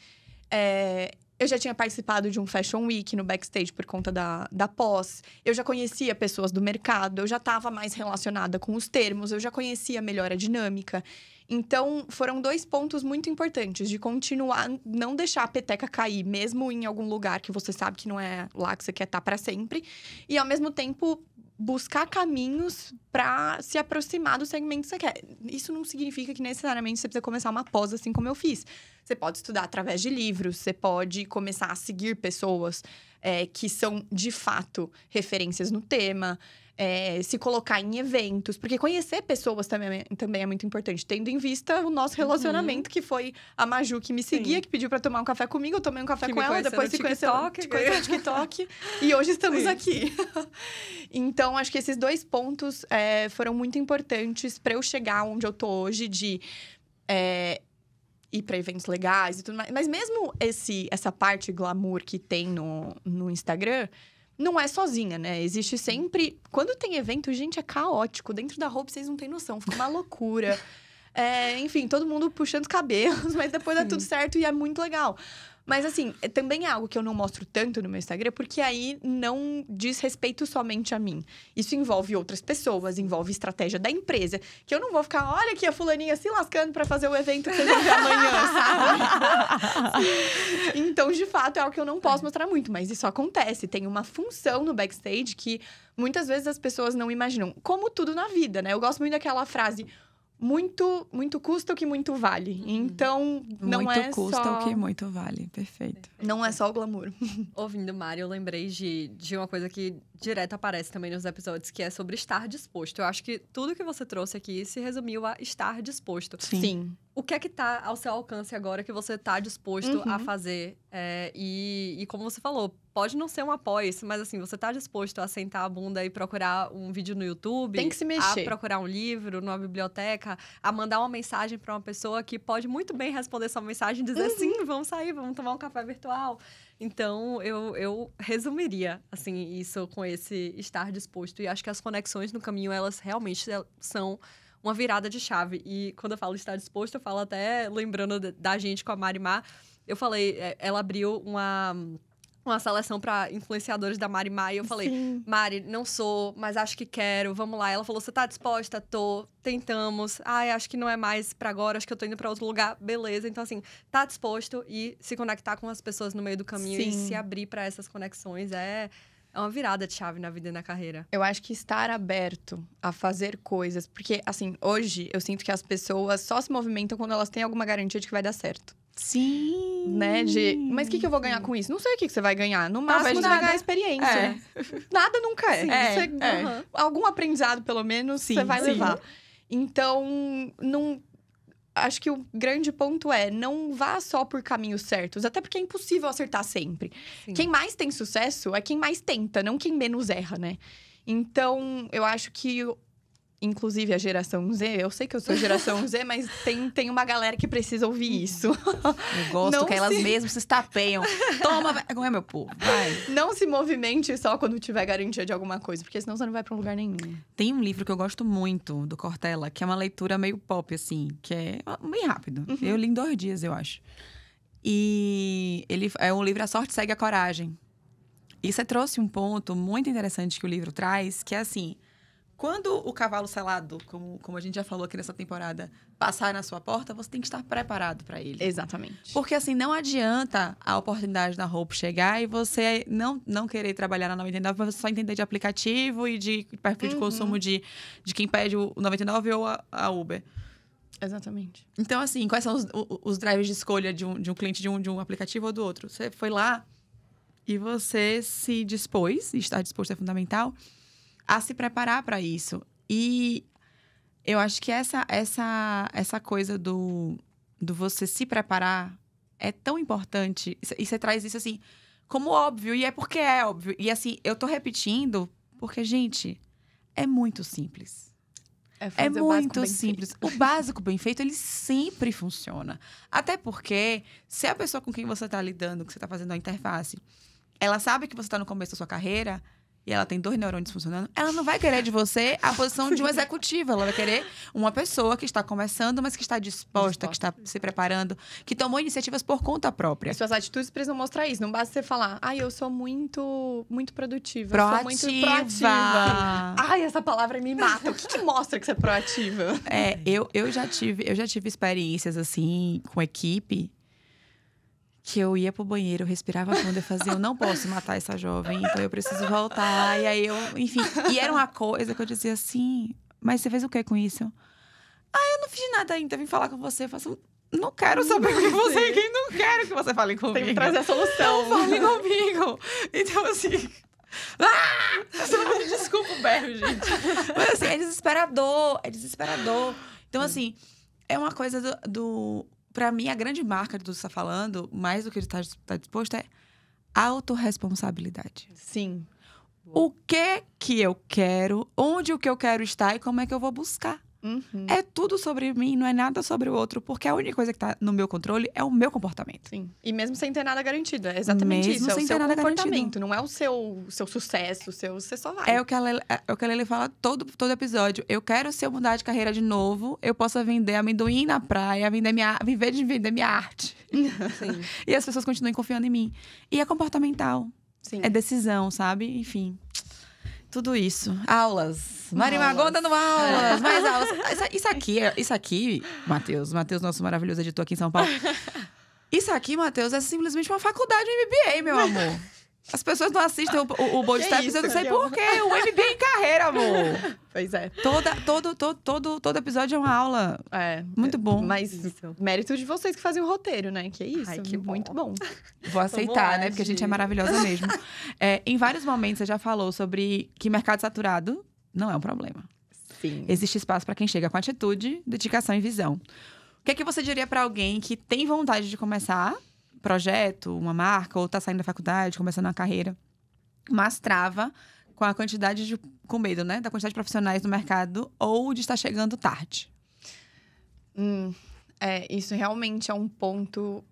Eu já tinha participado de um Fashion Week no backstage por conta da pós. Eu já conhecia pessoas do mercado, eu já estava mais relacionada com os termos, eu já conhecia melhor a dinâmica. Então, foram 2 pontos muito importantes de continuar, não deixar a peteca cair, mesmo em algum lugar que você sabe que não é lá que você quer estar para sempre. E, ao mesmo tempo, buscar caminhos para se aproximar do segmento que você quer. Isso não significa que necessariamente você precisa começar uma pós assim como eu fiz. Você pode estudar através de livros, você pode começar a seguir pessoas que são, de fato, referências no tema. Se colocar em eventos, porque conhecer pessoas também é muito importante, tendo em vista o nosso relacionamento, que foi a Maju que me seguia, que pediu pra tomar um café comigo, eu tomei um café com ela, depois se conheceu no TikTok, e hoje estamos aqui. Então, acho que esses 2 pontos foram muito importantes pra eu chegar onde eu tô hoje, de ir pra eventos legais e tudo mais. Mas mesmo essa parte glamour que tem no Instagram, não é sozinha, né? Existe sempre... Quando tem evento, gente, é caótico. Dentro da roupa, vocês não têm noção. Fica uma loucura. Enfim, todo mundo puxando os cabelos. Mas depois dá tudo certo e é muito legal. Mas, assim, também é algo que eu não mostro tanto no meu Instagram, porque aí não diz respeito somente a mim. Isso envolve outras pessoas, envolve estratégia da empresa. Que eu não vou ficar, olha aqui a fulaninha se lascando pra fazer o evento que vocês vão ver amanhã, sabe? Então, de fato, é algo que eu não posso mostrar muito. Mas isso acontece. Tem uma função no backstage que muitas vezes as pessoas não imaginam. Como tudo na vida, né? Eu gosto muito daquela frase... Muito custa o que muito vale. Então, não é só... Muito custa o que muito vale. Perfeito. Não é só o glamour. Ouvindo Mari, eu lembrei de uma coisa que direto aparece também nos episódios, que é sobre estar disposto. Eu acho que tudo que você trouxe aqui se resumiu a estar disposto. Sim. O que é que tá ao seu alcance agora que você tá disposto a fazer? E como você falou, pode não ser um apoio, mas assim, você tá disposto a sentar a bunda e procurar um vídeo no YouTube? Tem que se mexer. A procurar um livro numa biblioteca? A mandar uma mensagem pra uma pessoa que pode muito bem responder sua mensagem e dizer sim, vamos sair, vamos tomar um café virtual. Então, eu resumiria, assim, isso com esse estar disposto. E acho que as conexões no caminho, elas realmente são uma virada de chave. E quando eu falo estar disposto, eu falo até lembrando da gente com a Marimar. Eu falei, ela abriu uma seleção para influenciadores da Marimar. E eu falei, sim. Mari, não sou, mas acho que quero, vamos lá. Ela falou, você tá disposta? Tô, tentamos. Ai, acho que não é mais pra agora, acho que eu tô indo pra outro lugar. Beleza. Então, assim, tá disposto e se conectar com as pessoas no meio do caminho, sim, e se abrir para essas conexões é uma virada de chave na vida e na carreira. Eu acho que estar aberto a fazer coisas... Porque, assim, hoje eu sinto que as pessoas só se movimentam quando elas têm alguma garantia de que vai dar certo. Sim! Né? Mas o que eu vou ganhar com isso? Não sei o que você vai ganhar. No máximo, você vai ganhar experiência. Nada nunca é. Sim, algum aprendizado, pelo menos, você vai levar. Então, não... Acho que o grande ponto é, não vá só por caminhos certos. Até porque é impossível acertar sempre. Sim. Quem mais tem sucesso é quem mais tenta, não quem menos erra, né? Então, eu acho que... Inclusive, a geração Z, eu sei que eu sou geração Z, mas tem uma galera que precisa ouvir isso. Eu gosto não que elas mesmas se estapeiam. Toma, vergonha, meu povo, vai. Não se movimente só quando tiver garantia de alguma coisa, porque senão você não vai pra um lugar nenhum. Tem um livro que eu gosto muito, do Cortella, que é uma leitura meio pop, assim, que é bem rápido. Eu li em 2 dias, eu acho. E ele é um livro A Sorte Segue a Coragem. E você trouxe um ponto muito interessante que o livro traz, que é assim... Quando o cavalo selado, como a gente já falou aqui nessa temporada, passar na sua porta, você tem que estar preparado para ele. Exatamente. Porque, assim, não adianta a oportunidade da Hope chegar e você não querer trabalhar na 99, você só entender de aplicativo e de perfil de consumo de quem pede o 99 ou a Uber. Exatamente. Então, assim, quais são os drivers de escolha de um cliente de um aplicativo ou do outro? Você foi lá e você se dispôs, e estar disposto é fundamental, a se preparar para isso. E eu acho que essa coisa do você se preparar é tão importante. E você traz isso, assim, como óbvio. E é porque é óbvio. E, assim, eu tô repetindo porque, gente, é muito simples. É muito simples. O básico bem feito, ele sempre funciona. Até porque, se a pessoa com quem você tá lidando, que você tá fazendo a interface, ela sabe que você tá no começo da sua carreira... e ela tem 2 neurônios funcionando, ela não vai querer de você a posição de uma executiva. Ela vai querer uma pessoa que está começando, mas que está disposta, que está se preparando, que tomou iniciativas por conta própria. E suas atitudes precisam mostrar isso. Não basta você falar, eu sou muito proativa. Proativa. Eu sou muito proativa. Ai, essa palavra me mata. O que mostra que você é proativa? Eu já tive experiências, assim, com equipe, que eu ia pro banheiro, eu respirava fundo e fazia, eu não posso matar essa jovem, então eu preciso voltar. E aí enfim. E era uma coisa que eu dizia assim, mas você fez o que com isso? Eu não fiz nada ainda, vim falar com você. Eu faço, não quero saber o que você quer, não quero que você fale comigo. Tem que trazer a solução. Não fale comigo. Então, assim... Desculpa o berro, gente. Mas assim, é desesperador. Então, assim, é uma coisa Pra mim, a grande marca do que você está falando, mais do que ele está disposto, é autorresponsabilidade. Sim. O que eu quero, onde o que eu quero está e como é que eu vou buscar. Uhum. É tudo sobre mim, não é nada sobre o outro. Porque a única coisa que tá no meu controle é o meu comportamento. Sim. E mesmo sem ter nada garantido. É exatamente mesmo isso. É sem o seu ter nada comportamento. garantido. Não é o seu sucesso. Você só vai. É o que a Lele fala todo episódio. Eu quero, se eu mudar de carreira de novo, eu possa vender amendoim na praia, viver de vender minha arte. Sim. E as pessoas continuem confiando em mim. E é comportamental. Sim. É decisão, sabe? Enfim. Tudo isso. Aulas. Mari Magon dando aulas. Mais aulas. Isso aqui, Matheus, nosso maravilhoso editor aqui em São Paulo. Isso aqui, Matheus, é simplesmente uma faculdade de MBA, meu amor. As pessoas não assistem o Bold Steps, eu não sei por quê. O MBA em carreira, amor. Pois é. Todo episódio é uma aula. Muito bom. Mas mérito de vocês que fazem o roteiro, né? Que é isso. Ai, que muito bom. Vou aceitar, né? Porque a gente é maravilhosa mesmo. Em vários momentos, você já falou sobre que mercado saturado não é um problema. Sim. Existe espaço para quem chega com atitude, dedicação e visão. O que é que você diria para alguém que tem vontade de começar projeto, uma marca, ou tá saindo da faculdade, começando uma carreira, mas trava com a quantidade com medo, né? Da quantidade de profissionais no mercado ou de estar chegando tarde? Isso realmente é um ponto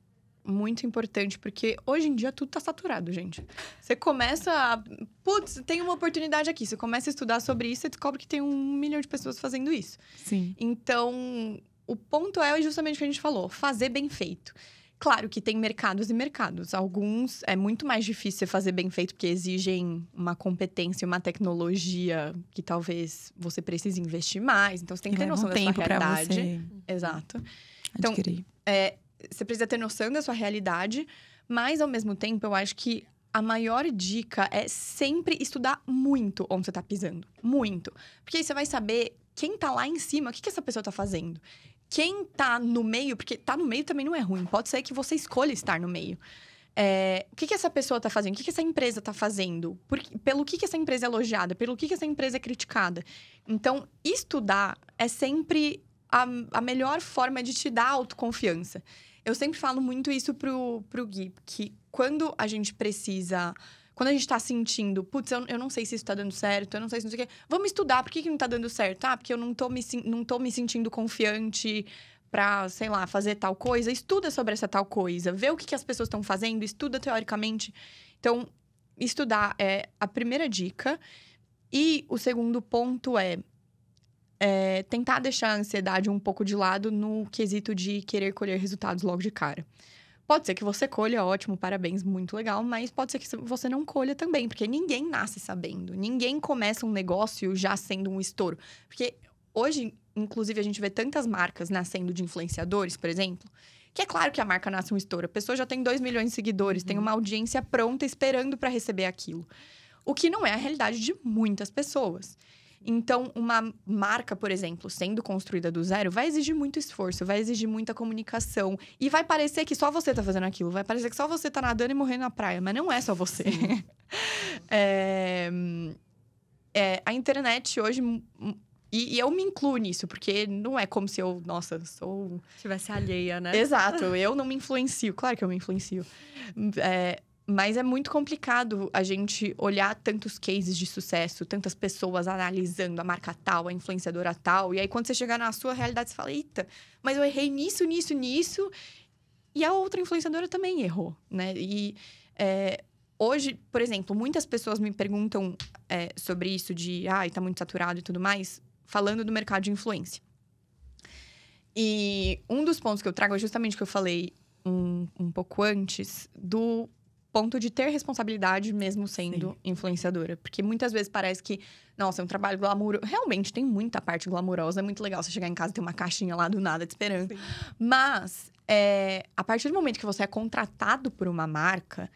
muito importante, porque hoje em dia tudo tá saturado, gente. Você começa a... Putz, tem uma oportunidade aqui. Você começa a estudar sobre isso, você descobre que tem 1 milhão de pessoas fazendo isso. Sim. Então, o ponto é justamente o que a gente falou, fazer bem feito. Claro que tem mercados e mercados. Alguns é muito mais difícil fazer bem feito, porque exigem uma competência, uma tecnologia que talvez você precise investir mais. Então, você tem que ter noção da sua realidade. Você Exato. Então, adquirir. você precisa ter noção da sua realidade, mas, ao mesmo tempo, eu acho que a maior dica é sempre estudar muito onde você tá pisando. Muito. Porque aí você vai saber quem tá lá em cima, o que essa pessoa tá fazendo. Quem tá no meio, porque tá no meio também não é ruim. Pode ser que você escolha estar no meio. O que essa pessoa tá fazendo? O que essa empresa tá fazendo? Pelo que essa empresa é elogiada? Pelo que essa empresa é criticada? Então, estudar é sempre a melhor forma de te dar autoconfiança. Eu sempre falo muito isso pro Gui, que quando a gente precisa... Quando a gente tá sentindo, putz, eu não sei se isso tá dando certo, eu não sei se não sei o quê. Vamos estudar, por que não tá dando certo? Porque eu não tô me sentindo confiante pra, sei lá, fazer tal coisa. Estuda sobre essa tal coisa, vê o que as pessoas estão fazendo, estuda teoricamente. Então, estudar é a primeira dica. E o segundo ponto é tentar deixar a ansiedade um pouco de lado no quesito de querer colher resultados logo de cara. Pode ser que você colha, ótimo, parabéns, muito legal. Mas pode ser que você não colha também, porque ninguém nasce sabendo. Ninguém começa um negócio já sendo um estouro. Porque hoje, inclusive, a gente vê tantas marcas nascendo de influenciadores, por exemplo, que é claro que a marca nasce um estouro. A pessoa já tem 2 milhões de seguidores, tem uma audiência pronta esperando para receber aquilo. O que não é a realidade de muitas pessoas. Então, uma marca, por exemplo, sendo construída do zero, vai exigir muito esforço, vai exigir muita comunicação. E vai parecer que só você tá fazendo aquilo. Vai parecer que só você tá nadando e morrendo na praia. Mas não é só você. A internet hoje... E eu me incluo nisso, porque não é como se eu, sou... Tivesse alheia, né? Exato, eu não me influencio. Claro que eu me influencio. Mas é muito complicado a gente olhar tantos cases de sucesso, tantas pessoas analisando a marca tal, a influenciadora tal. E aí, quando você chegar na sua realidade, você fala, eita, mas eu errei nisso. E a outra influenciadora também errou, né? E Hoje, por exemplo, muitas pessoas me perguntam sobre isso de... tá muito saturado e tudo mais. Falando do mercado de influência. E um dos pontos que eu trago é justamente o que eu falei um pouco antes. Do ponto de ter responsabilidade mesmo sendo influenciadora. Porque muitas vezes parece que... Nossa, é um trabalho glamuroso. Realmente, tem muita parte glamurosa. É muito legal você chegar em casa e ter uma caixinha lá do nada te esperando. Sim. Mas, a partir do momento que você é contratado por uma marca...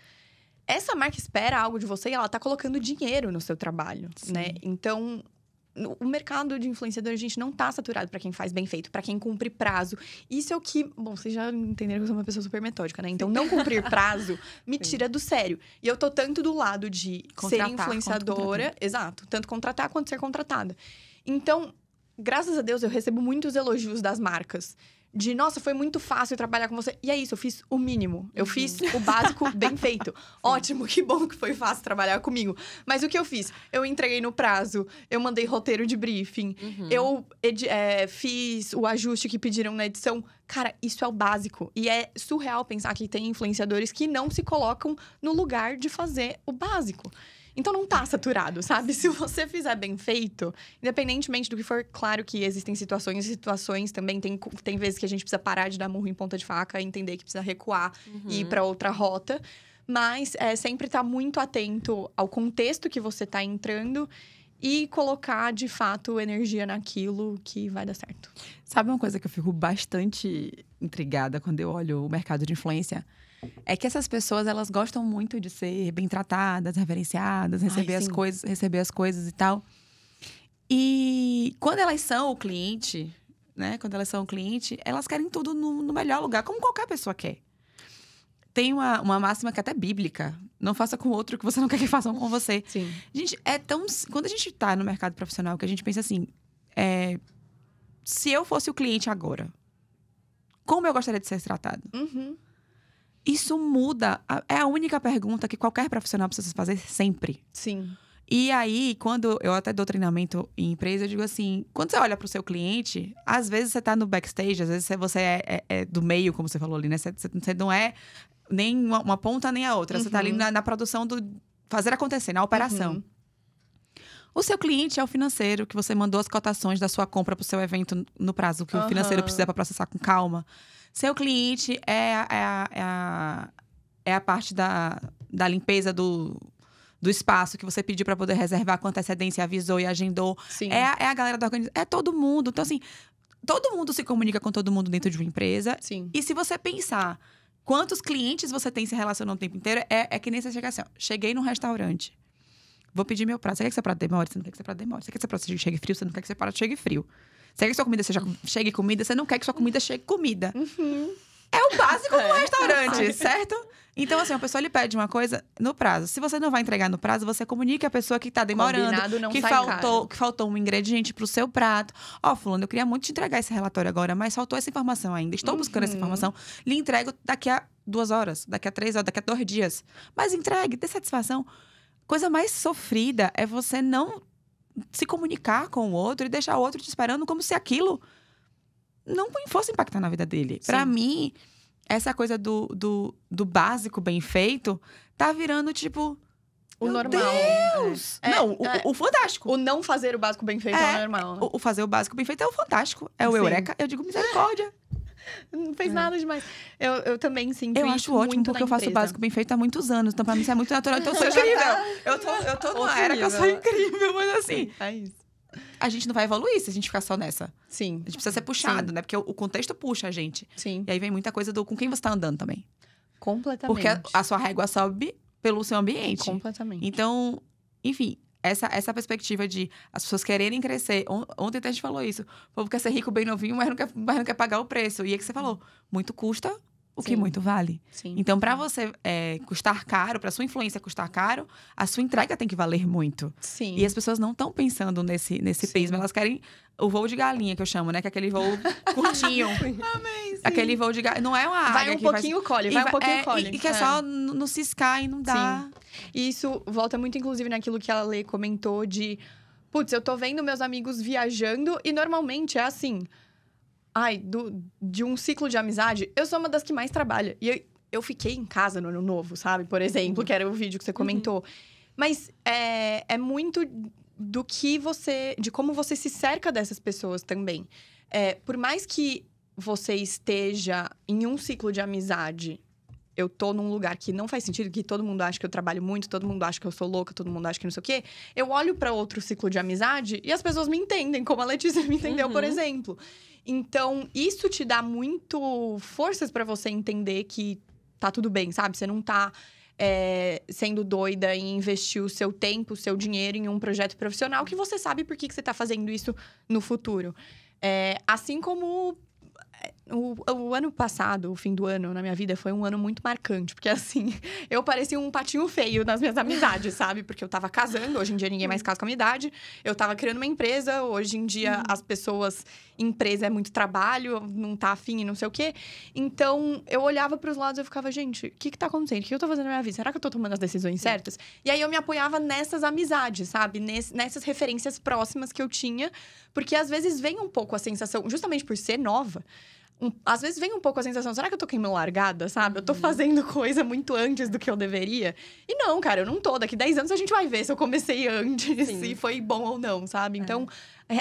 Essa marca espera algo de você e ela tá colocando dinheiro no seu trabalho, né? Então, o mercado de influenciadores, a gente não tá saturado pra quem faz bem feito, pra quem cumpre prazo. Isso é o que... Bom, vocês já entenderam que eu sou uma pessoa super metódica, né? Então, não cumprir prazo me tira do sério. E eu tô tanto do lado de ser influenciadora... Exato. Tanto contratar quanto ser contratada. Então, graças a Deus, eu recebo muitos elogios das marcas. De, nossa, foi muito fácil trabalhar com você. E é isso, eu fiz o mínimo. Eu fiz o básico bem feito. Ótimo, que bom que foi fácil trabalhar comigo. Mas o que eu fiz? Eu entreguei no prazo, eu mandei roteiro de briefing, eu fiz o ajuste que pediram na edição. Cara, isso é o básico. E é surreal pensar que tem influenciadores que não se colocam no lugar de fazer o básico. Então, não tá saturado, sabe? Se você fizer bem feito, independentemente do que for, claro que existem situações e situações também. Tem vezes que a gente precisa parar de dar murro em ponta de faca e entender que precisa recuar e ir pra outra rota. Mas sempre tá muito atento ao contexto que você tá entrando e colocar, de fato, energia naquilo que vai dar certo. Sabe uma coisa que eu fico bastante intrigada quando eu olho o mercado de influência? É que essas pessoas, elas gostam muito de ser bem tratadas, reverenciadas, receber as coisas e tal. E quando elas são o cliente, né? Quando elas são o cliente, elas querem tudo no melhor lugar, como qualquer pessoa quer. Tem uma máxima que é até bíblica. Não faça com o outro o que você não quer que façam com você. Sim. Gente, quando a gente tá no mercado profissional, que a gente pensa assim... se eu fosse o cliente agora, como eu gostaria de ser tratado? Isso muda. É a única pergunta que qualquer profissional precisa fazer sempre. Sim. E aí, quando eu até dou treinamento em empresa, eu digo assim... Quando você olha para o seu cliente, às vezes você tá no backstage, às vezes você é do meio, como você falou ali, né? Você não é nem uma ponta nem a outra. Você tá ali na produção do... Fazer acontecer, na operação. O seu cliente é o financeiro, que você mandou as cotações da sua compra pro seu evento no prazo que o financeiro precisa para processar com calma. Seu cliente é a parte da limpeza do espaço que você pediu para poder reservar com antecedência, avisou e agendou. Sim. É a galera da organização. É todo mundo. Então, assim, todo mundo se comunica com todo mundo dentro de uma empresa. Sim. E se você pensar quantos clientes você tem se relacionando o tempo inteiro, é que nem você chega assim, ó, cheguei num restaurante. Vou pedir meu prato. Você quer que seu prato demore? Você não quer que seu prato demore. Você quer que seu prato chegue frio? Você não quer que seu prato chegue frio. Você quer que sua comida chegue comida? Você não quer que sua comida chegue comida. É o básico do restaurante, certo? Então, assim, a pessoa lhe pede uma coisa no prazo. Se você não vai entregar no prazo, você comunica a pessoa que tá demorando. Combinado não que sai que faltou um ingrediente pro seu prato. Fulano, eu queria muito te entregar esse relatório agora, mas faltou essa informação ainda. Estou buscando essa informação. Lhe entrego daqui a 2 horas, daqui a 3 horas, daqui a 2 dias. Mas entregue, dê satisfação. Coisa mais sofrida é você não se comunicar com o outro e deixar o outro te esperando como se aquilo não fosse impactar na vida dele. Pra mim, essa coisa do básico bem feito tá virando, tipo... O normal. Deus! O fantástico. O não fazer o básico bem feito é o normal. Né? O fazer o básico bem feito é o fantástico. É o eureka. Eu digo misericórdia. Não fez nada demais. Eu também sinto eu isso acho ótimo, muito porque eu faço o básico bem feito há muitos anos. Então, pra mim, isso é muito natural. Então, eu sou incrível. Eu tô numa era que eu sou incrível. Mas assim... É isso. A gente não vai evoluir se a gente ficar só nessa. Sim. A gente precisa ser puxado, né? Porque o contexto puxa a gente. Sim. E aí vem muita coisa do com quem você tá andando também. Completamente. Porque a sua régua sobe pelo seu ambiente. Completamente. Então, enfim... Essa perspectiva de as pessoas quererem crescer. Ontem até a gente falou isso. O povo quer ser rico bem novinho, mas não quer pagar o preço. E é que você falou, muito custa o que muito vale. Sim. Então, para você custar caro, para sua influência custar caro, a sua entrega tem que valer muito. Sim. E as pessoas não estão pensando nesse prisma. Elas querem o voo de galinha, que eu chamo, né? Que é aquele voo curtinho. Amém, sim. Aquele voo de galinha. Não é uma águia vai um pouquinho, colhe. Vai um pouquinho, colhe. E que é só no ciscar e não dá. Sim. E isso volta muito, inclusive, naquilo que a Lê comentou de... Putz, eu tô vendo meus amigos viajando e normalmente é assim... de um ciclo de amizade, eu sou uma das que mais trabalha. E eu fiquei em casa no Ano Novo, sabe? Por exemplo, que era o vídeo que você comentou. Mas é muito do que você... De como você se cerca dessas pessoas também. Por mais que você esteja em um ciclo de amizade... Eu tô num lugar que não faz sentido, que todo mundo acha que eu trabalho muito, todo mundo acha que eu sou louca, todo mundo acha que não sei o quê. Eu olho pra outro ciclo de amizade e as pessoas me entendem, como a Letícia me entendeu, por exemplo. Então, isso te dá muito forças pra você entender que tá tudo bem, sabe? Você não tá sendo doida em investir o seu tempo, o seu dinheiro em um projeto profissional que você sabe por que você tá fazendo isso no futuro. Assim como... O ano passado, o fim do ano, na minha vida, foi um ano muito marcante. Porque, assim, eu parecia um patinho feio nas minhas amizades, sabe? Porque eu tava casando, hoje em dia ninguém mais casa com a minha idade. Eu tava criando uma empresa, hoje em dia as pessoas... Empresa é muito trabalho, não tá afim e não sei o quê. Então, eu olhava pros lados e eu ficava, gente, o que tá acontecendo? O que eu tô fazendo na minha vida? Será que eu tô tomando as decisões certas? E aí, eu me apoiava nessas amizades, sabe? Nessas referências próximas que eu tinha. Porque, às vezes, vem um pouco a sensação, justamente por ser nova... Às vezes vem um pouco a sensação, será que eu tô queimando largada, sabe? Eu tô fazendo coisa muito antes do que eu deveria. E não, cara, eu não tô. Daqui 10 anos a gente vai ver se eu comecei antes, se foi bom ou não, sabe? Então,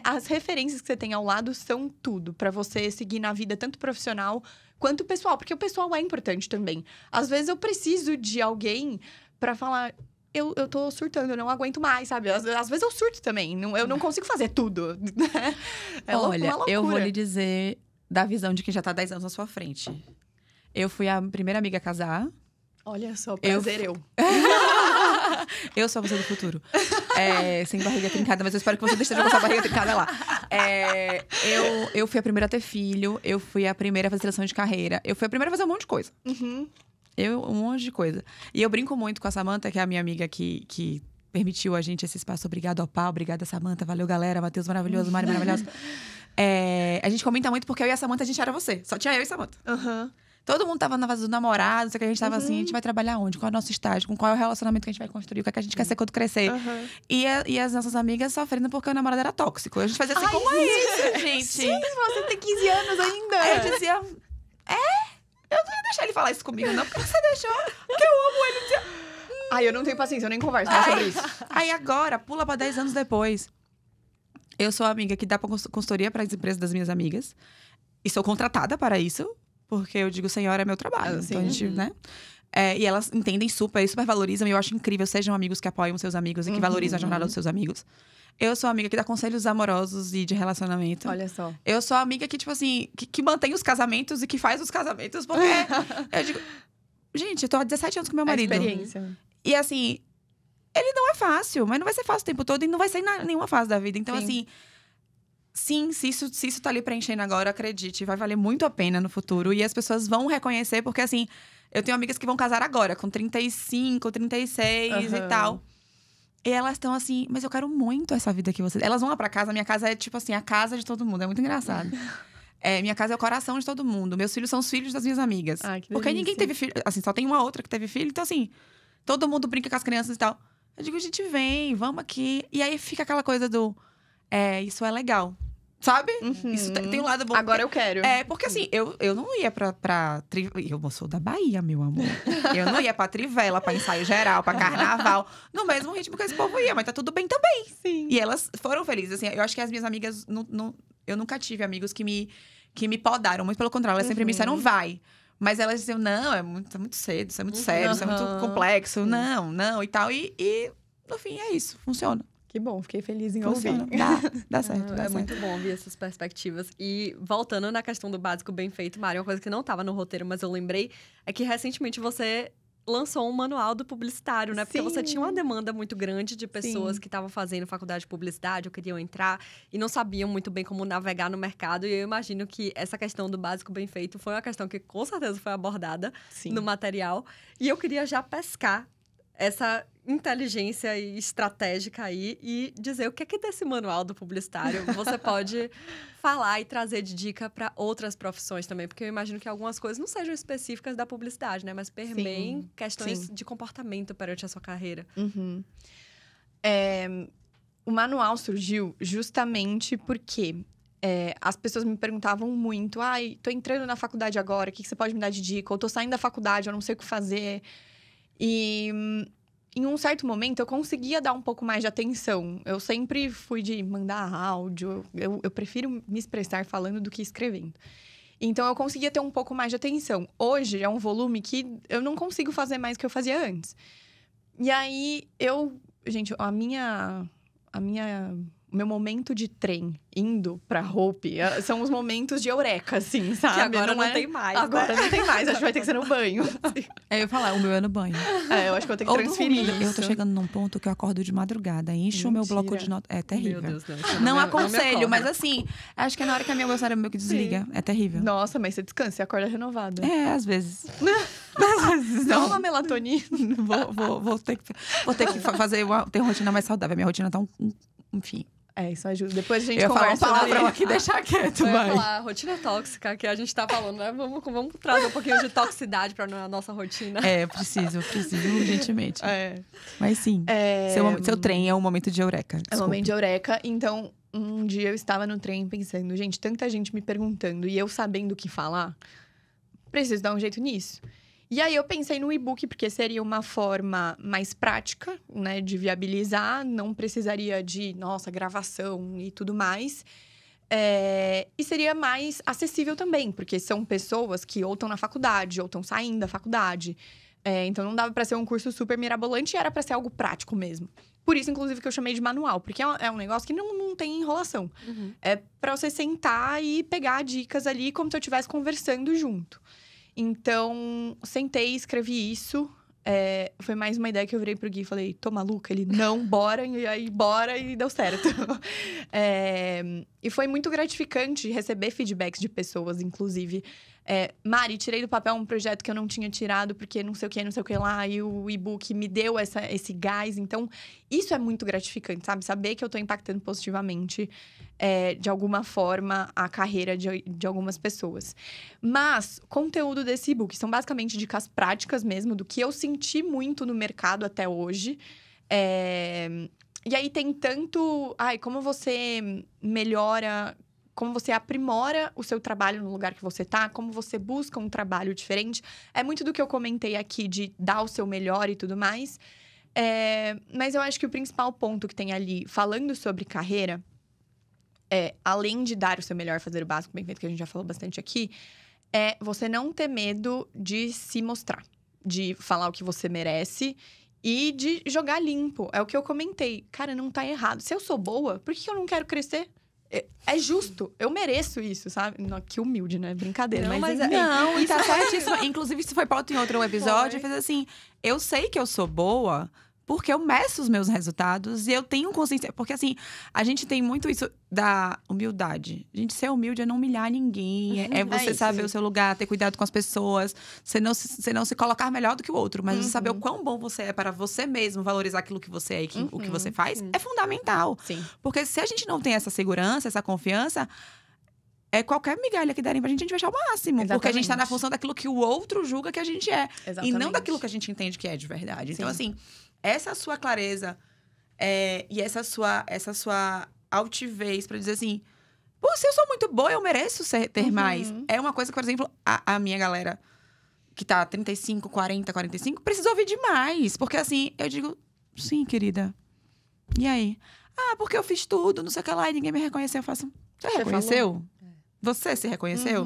as referências que você tem ao lado são tudo pra você seguir na vida, tanto profissional quanto pessoal. Porque o pessoal é importante também. Às vezes eu preciso de alguém pra falar... Eu tô surtando, eu não aguento mais, sabe? Às vezes eu surto também. Eu não consigo fazer tudo. Olha, uma loucura. eu vou lhe dizer... Da visão de quem já tá 10 anos na sua frente. Eu fui a primeira amiga a casar. Olha só, prazer eu. Eu sou a você do futuro. Sem barriga trincada, mas eu espero que você esteja com essa barriga trincada lá. Eu fui a primeira a ter filho. Eu fui a primeira a fazer seleção de carreira. Eu fui a primeira a fazer um monte de coisa. Um monte de coisa. E eu brinco muito com a Samantha, que é a minha amiga que permitiu a gente esse espaço. Obrigado ao Pau, obrigada Samantha. Valeu, galera. Matheus maravilhoso, Mari maravilhosa. A gente comenta muito porque eu e a Samantha, a gente era você. Só tinha eu e a Samantha. Todo mundo tava na fase do namorado, só que a gente tava assim, a gente vai trabalhar onde? Qual é o nosso estágio? Com qual é o relacionamento que a gente vai construir? O que é que a gente quer ser quando crescer? E as nossas amigas sofrendo porque o namorado era tóxico. A gente fazia assim, como é isso, gente? Sim, você tem 15 anos ainda. Aí eu dizia, eu não ia deixar ele falar isso comigo, não. Porque você deixou, porque eu amo ele. Dizia, eu não tenho paciência, eu nem converso mais sobre isso. Aí agora, pula pra 10 anos depois. Eu sou a amiga que dá consultoria para as empresas das minhas amigas. E sou contratada para isso. Porque eu digo, senhora, é meu trabalho. Então, a gente, né? E elas entendem super valorizam. E eu acho incrível. Sejam amigos que apoiam seus amigos e que valorizam a jornada dos seus amigos. Eu sou a amiga que dá conselhos amorosos e de relacionamento. Olha só. Eu sou a amiga que, tipo assim, que mantém os casamentos e que faz os casamentos. Porque eu digo, gente, eu tô há 17 anos com meu marido. Experiência. E assim... Ele não é fácil, mas não vai ser fácil o tempo todo e não vai ser em nenhuma fase da vida. Então, assim, se isso tá ali preenchendo agora, acredite, vai valer muito a pena no futuro. E as pessoas vão reconhecer, porque, assim, eu tenho amigas que vão casar agora, com 35, 36 e tal. E elas estão assim, mas eu quero muito essa vida que vocês... Elas vão lá pra casa, minha casa é, tipo assim, a casa de todo mundo. É muito engraçado. Minha casa é o coração de todo mundo. Meus filhos são os filhos das minhas amigas. Que porque ninguém teve filho. Assim, só tem uma outra que teve filho. Então, assim, todo mundo brinca com as crianças e tal. Eu digo, a gente vem, vamos aqui. E aí fica aquela coisa do... isso é legal. Sabe? Isso tem um lado bom. Agora eu quero. Porque assim, eu não ia pra eu sou da Bahia, meu amor. Eu não ia pra Trivela, pra ensaio geral, pra carnaval. No mesmo ritmo que esse povo ia. Mas tá tudo bem também. Sim. E elas foram felizes. Assim, eu acho que as minhas amigas... eu nunca tive amigos que me podaram. Muito pelo contrário. Elas sempre me disseram, vai. Mas elas diziam, não, é muito cedo, isso é muito sério, isso é muito complexo. Não, e tal. E no fim, é isso. Funciona. Que bom, fiquei feliz em Funciona. ouvir. Dá certo, dá certo. Muito bom ouvir essas perspectivas. E voltando na questão do básico bem feito, Mari, uma coisa que não estava no roteiro, mas eu lembrei, é que recentemente você lançou um manual do publicitário, né? Porque você tinha uma demanda muito grande de pessoas que estavam fazendo faculdade de publicidade ou queriam entrar e não sabiam muito bem como navegar no mercado. E eu imagino que essa questão do básico bem feito foi uma questão que com certeza foi abordada no material. E eu queria já pescar essa inteligência estratégica aí e dizer o que é que desse manual do publicitário você pode falar e trazer de dica para outras profissões também, porque eu imagino que algumas coisas não sejam específicas da publicidade, né, mas permeiem questões de comportamento perante a sua carreira. O manual surgiu justamente porque as pessoas me perguntavam muito. Ai, tô entrando na faculdade agora, o que você pode me dar de dica? Ou tô saindo da faculdade, eu não sei o que fazer. E em um certo momento, eu conseguia dar um pouco mais de atenção. Eu sempre fui de mandar áudio. Eu prefiro me expressar falando do que escrevendo. Então, eu conseguia ter um pouco mais de atenção. Hoje, é um volume que eu não consigo fazer mais do que eu fazia antes. E aí, gente, o meu momento de trem indo pra Hope são os momentos de eureka, assim, sabe? Que agora não tem mais. Agora não tem mais, acho que vai ter que ser no banho. Eu ia falar, o meu é no banho. Eu acho que eu tenho que transferir. Eu tô chegando num ponto que eu acordo de madrugada, encho o meu bloco de notas. É terrível. Meu Deus, não aconselho, mas assim, acho que é na hora que a minha cérebro meio que desliga. Sim. É terrível. Nossa, mas você descansa, você acorda renovada. Às vezes. Às vezes Dá não. uma melatonina. Vou ter que fazer ter uma rotina mais saudável. Minha rotina tá enfim. Isso ajuda. Depois a gente Eu ia falar conversa. um palavrão aqui, deixar quieto, Eu ia vai. falar rotina tóxica, que a gente tá falando, né? Vamos trazer um pouquinho de toxicidade pra nossa rotina. Preciso urgentemente. Mas sim, É seu trem é um momento de eureka. um Desculpa. momento de eureka. Então, um dia eu estava no trem pensando, gente, tanta gente me perguntando e eu sabendo o que falar, preciso dar um jeito nisso. E aí eu pensei no e-book, porque seria uma forma mais prática, né, de viabilizar, não precisaria de, gravação e tudo mais. E seria mais acessível também, porque são pessoas que ou estão na faculdade, ou estão saindo da faculdade. Então não dava para ser um curso super mirabolante, era para ser algo prático mesmo. Por isso, inclusive, que eu chamei de manual, porque é um negócio que não tem enrolação. Uhum. É para você sentar e pegar dicas ali como se eu estivesse conversando junto. Então, sentei e escrevi isso. Foi mais uma ideia que eu virei pro Gui e falei, tô maluca? Ele, não, bora. E aí, bora, e deu certo. E foi muito gratificante receber feedbacks de pessoas, inclusive. Mari, tirei do papel um projeto que eu não tinha tirado, porque não sei o que lá. E o e-book me deu esse gás. Então, isso é muito gratificante, sabe? Saber que eu tô impactando positivamente, de alguma forma, a carreira de algumas pessoas. Mas, o conteúdo desse e-book são basicamente dicas práticas mesmo, do que eu senti muito no mercado até hoje. E aí tem tanto... como você melhora... Como você aprimora o seu trabalho no lugar que você tá, como você busca um trabalho diferente. É muito do que eu comentei aqui, de dar o seu melhor e tudo mais. Mas eu acho que o principal ponto que tem ali, falando sobre carreira, além de dar o seu melhor, fazer o básico, bem feito, que a gente já falou bastante aqui, é você não ter medo de se mostrar, de falar o que você merece e de jogar limpo. É o que eu comentei. Cara, não tá errado. Se eu sou boa, por que eu não quero crescer? É justo, eu mereço isso, sabe? Não, que humilde, né? Brincadeira. Não, mas Não, e tá certíssimo. Inclusive, isso foi pauta em outro episódio. Eu fiz assim, eu sei que eu sou boa porque eu meço os meus resultados e eu tenho consciência. Porque assim, a gente tem muito isso da humildade. A gente ser humilde é não humilhar ninguém. É você saber o seu lugar, ter cuidado com as pessoas. Você não se colocar melhor do que o outro. Mas você saber o quão bom você é para você mesmo, valorizar aquilo que você é e o que você faz, é fundamental. Sim. Porque se a gente não tem essa segurança, essa confiança, qualquer migalha que derem pra gente vai achar o máximo. Exatamente. Porque a gente tá na função daquilo que o outro julga que a gente é. Exatamente. E não daquilo que a gente entende que é de verdade. Sim. Então, assim, essa sua clareza e essa sua altivez pra dizer assim... Pô, se eu sou muito boa, eu mereço ter mais. É uma coisa que, por exemplo, a minha galera que tá 35, 40, 45, precisa ouvir demais. Porque, assim, eu digo... Sim, querida. E aí? Porque eu fiz tudo, não sei o que lá, e ninguém me reconheceu. Eu faço... Você reconheceu? Você se reconheceu?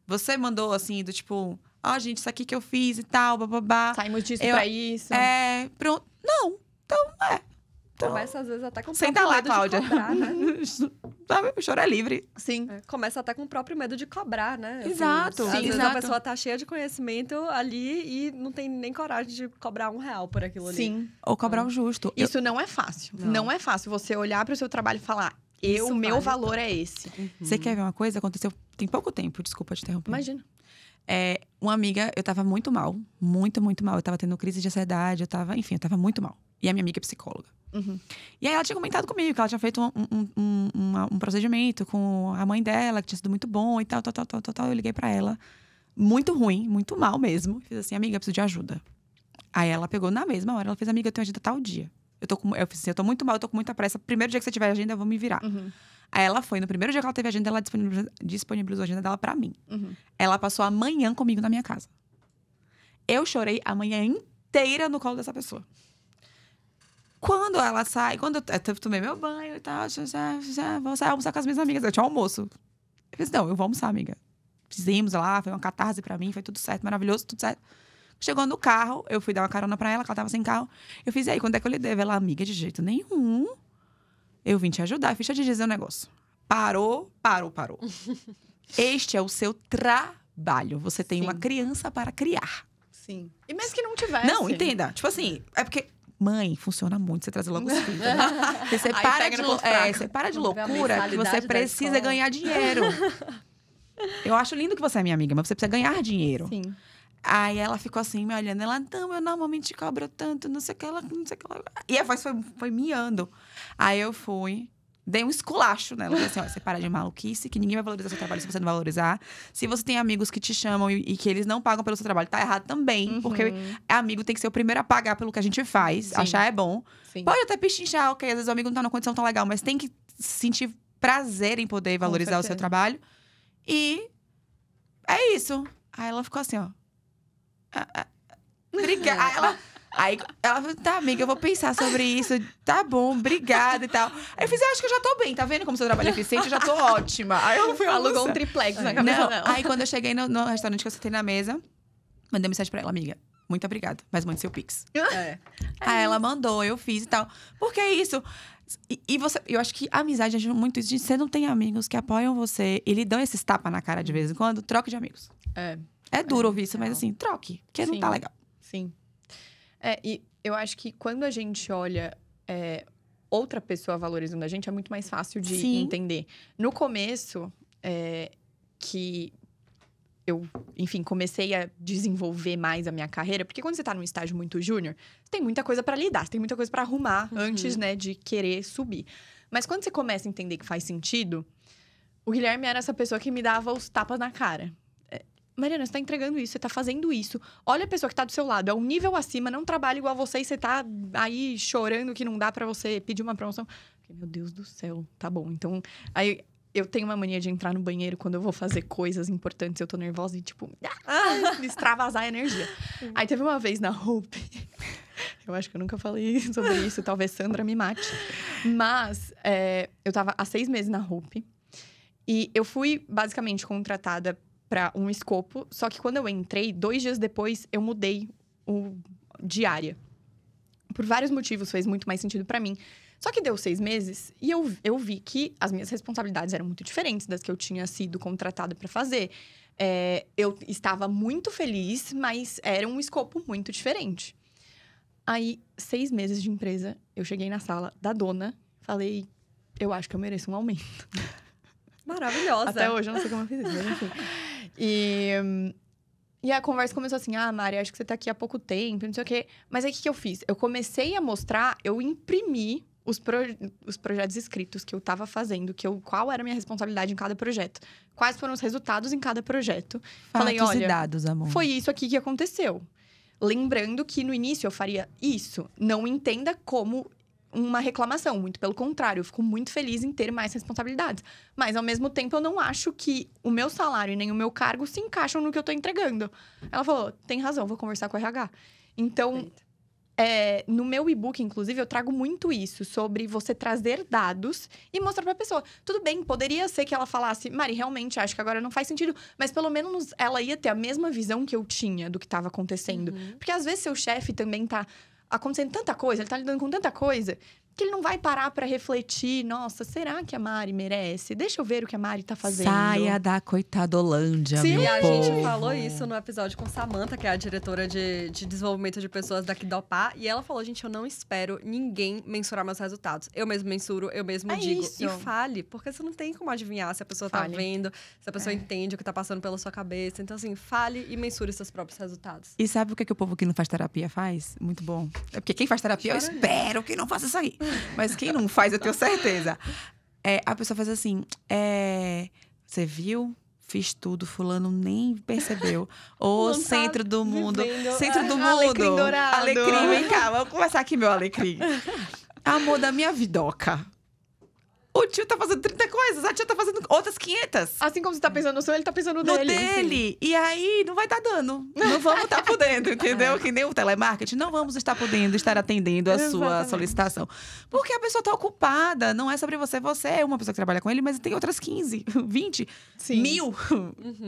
Você mandou, assim, do tipo... gente, isso aqui que eu fiz e tal, bababá. Saímos disso pra isso. Pronto. Não. Então, Começa, às vezes, até com o Senta próprio lá, medo Cláudia. de cobrar, né? Sabe? O choro é livre. Sim. Começa até com o próprio medo de cobrar, né? Assim, Exato. Às vezes exato. a pessoa tá cheia de conhecimento ali e não tem nem coragem de cobrar R$1 por aquilo ali. Sim. Ou cobrar o justo. Isso não é fácil. Não é fácil você olhar pro seu trabalho e falar... O meu valor é esse. Você quer ver uma coisa? Aconteceu tem pouco tempo. Desculpa te interromper. Imagina. Uma amiga, eu tava muito mal. Muito, muito mal. Eu tava tendo crise de ansiedade. Eu tava muito mal. E a minha amiga é psicóloga. E aí ela tinha comentado comigo que ela tinha feito um procedimento com a mãe dela, que tinha sido muito bom e tal. Eu liguei pra ela. Muito ruim, muito mal mesmo. Fiz assim, amiga, eu preciso de ajuda. Aí ela pegou na mesma hora. Ela fez, amiga, eu tenho agenda tal dia. Eu fiz assim, eu tô muito mal, eu tô com muita pressa. Primeiro dia que você tiver agenda, eu vou me virar. Aí ela foi, no primeiro dia que ela teve a agenda, ela disponibilizou a agenda dela pra mim. Ela passou a manhã comigo na minha casa. Eu chorei a manhã inteira no colo dessa pessoa. Quando ela sai, quando eu tomei meu banho e tal, vou sair almoçar com as minhas amigas. Eu tinha almoço. Eu disse, não, eu vou almoçar, amiga. Fizemos lá, foi uma catarse pra mim, foi tudo certo, maravilhoso, tudo certo. Chegou no carro, eu fui dar uma carona pra ela, que ela tava sem carro. Eu fiz, e aí, quando é que eu lhe devo? Ela, amiga, de jeito nenhum. Eu vim te ajudar, fiz te dizer um negócio. Parou. Este é o seu trabalho. Você tem uma criança para criar. Sim. E mesmo que não tivesse. Não, entenda. Tipo assim, é porque mãe funciona muito você trazer logo os filhos. Né? Você para de loucura que você precisa ganhar dinheiro. Eu acho lindo que você é minha amiga, mas você precisa ganhar dinheiro. Sim. Aí ela ficou assim, me olhando. Ela, não, eu normalmente cobro tanto, não sei o que lá, não sei o que lá. E a voz foi miando. Aí eu fui, dei um esculacho nela. Falei assim, ó, você para de maluquice, que ninguém vai valorizar seu trabalho se você não valorizar. Se você tem amigos que te chamam e que eles não pagam pelo seu trabalho, tá errado também. Porque amigo tem que ser o primeiro a pagar pelo que a gente faz. Sim. Achar é bom. Sim. Pode até pechinchar, ok, às vezes o amigo não tá numa condição tão legal, mas tem que sentir prazer em poder valorizar o seu trabalho. E é isso. Aí ela ficou assim, ó. Obrigada. Aí ela falou, tá, amiga, eu vou pensar sobre isso. Tá bom, obrigada e tal. Aí eu fiz, acho que eu já tô bem, tá vendo como seu trabalho é eficiente? Eu já tô ótima. Aí eu fui alugou um triplex na cabeça dela. Aí quando eu cheguei no restaurante que eu sentei na mesa, mandei mensagem pra ela, amiga, muito obrigada, mas mande seu Pix. Aí ela mandou, eu fiz e tal. Por que isso? E você, eu acho que a amizade ajuda muito isso. Você não tem amigos que apoiam você e lhe dão esses tapas na cara de vez em quando, troque de amigos. É duro ouvir isso, mas assim, troque, porque não tá legal. Sim. E eu acho que quando a gente olha outra pessoa valorizando a gente, é muito mais fácil de entender. No começo, que eu, enfim, comecei a desenvolver mais a minha carreira, porque quando você tá num estágio muito júnior, você tem muita coisa pra lidar, você tem muita coisa pra arrumar antes, né, de querer subir. Mas quando você começa a entender que faz sentido, o Guilherme era essa pessoa que me dava os tapas na cara. Mariana, você tá entregando isso, você tá fazendo isso. Olha a pessoa que tá do seu lado, é um nível acima, não trabalha igual a você e você tá aí chorando que não dá pra você pedir uma promoção. Meu Deus do céu, tá bom. Então, aí eu tenho uma mania de entrar no banheiro quando eu vou fazer coisas importantes, eu tô nervosa e tipo, extravasar a energia. Aí teve uma vez na Hope, eu acho que eu nunca falei sobre isso, talvez Sandra me mate. Mas eu tava há 6 meses na Hope e eu fui basicamente contratada para um escopo, só que quando eu entrei, 2 dias depois, eu mudei de área. Por vários motivos, fez muito mais sentido para mim. Só que deu 6 meses e eu vi que as minhas responsabilidades eram muito diferentes das que eu tinha sido contratada para fazer. Eu estava muito feliz, mas era um escopo muito diferente. Aí, 6 meses de empresa, eu cheguei na sala da dona, falei, eu acho que eu mereço um aumento. Maravilhosa. Até hoje, eu não sei como eu fiz isso, mas enfim. E a conversa começou assim, Mari, acho que você tá aqui há pouco tempo, não sei o quê. Mas aí, o que eu fiz? Eu comecei a mostrar, eu imprimi os projetos escritos que eu tava fazendo, qual era a minha responsabilidade em cada projeto. Quais foram os resultados em cada projeto. Fatos Falei, olha, e dados, amor. Foi isso aqui que aconteceu. Lembrando que no início eu faria isso. Não entenda como uma reclamação, muito pelo contrário, eu fico muito feliz em ter mais responsabilidades. Mas, ao mesmo tempo, eu não acho que o meu salário e nem o meu cargo se encaixam no que eu tô entregando. Ela falou, tem razão, vou conversar com o RH. Então, no meu e-book, inclusive, eu trago muito isso, sobre você trazer dados e mostrar pra pessoa. Tudo bem, poderia ser que ela falasse, Mari, realmente acho que agora não faz sentido, mas pelo menos ela ia ter a mesma visão que eu tinha do que estava acontecendo. Porque às vezes seu chefe também tá acontecendo tanta coisa, ele tá lidando com tanta coisa, que ele não vai parar pra refletir, nossa, será que a Mari merece? Deixa eu ver o que a Mari tá fazendo. Saia da coitadolândia, Sim, meu e a povo. gente falou isso no episódio com Samantha, que é a diretora de desenvolvimento de pessoas da Kidopá, e ela falou, gente, eu não espero ninguém mensurar meus resultados. Eu mesmo mensuro, eu mesmo digo. Isso. E fale, porque você não tem como adivinhar se a pessoa tá vendo, se a pessoa entende o que tá passando pela sua cabeça. Então, assim, fale e mensure seus próprios resultados. E sabe o que o povo que não faz terapia faz? Muito bom. É porque quem faz terapia, eu espero que não faça isso aí. Mas quem não faz, eu tenho certeza. A pessoa faz assim, você viu? Fiz tudo, fulano nem percebeu. Ô, centro do mundo. Centro do mundo. Alecrim dourado. Alecrim, vem cá, vamos conversar aqui, meu alecrim. Amor da minha vidoca. O tio tá fazendo 30 coisas, a tia tá fazendo outras 500. Assim como você tá pensando no seu, ele tá pensando No nele. dele. E aí, não vai dar dano. Não vamos estar podendo, entendeu? Que nem o telemarketing. Não vamos estar podendo estar atendendo a sua Exatamente. solicitação. Porque a pessoa tá ocupada. Não é sobre você. Você é uma pessoa que trabalha com ele, mas tem outras 15, 20, Sim. 1000,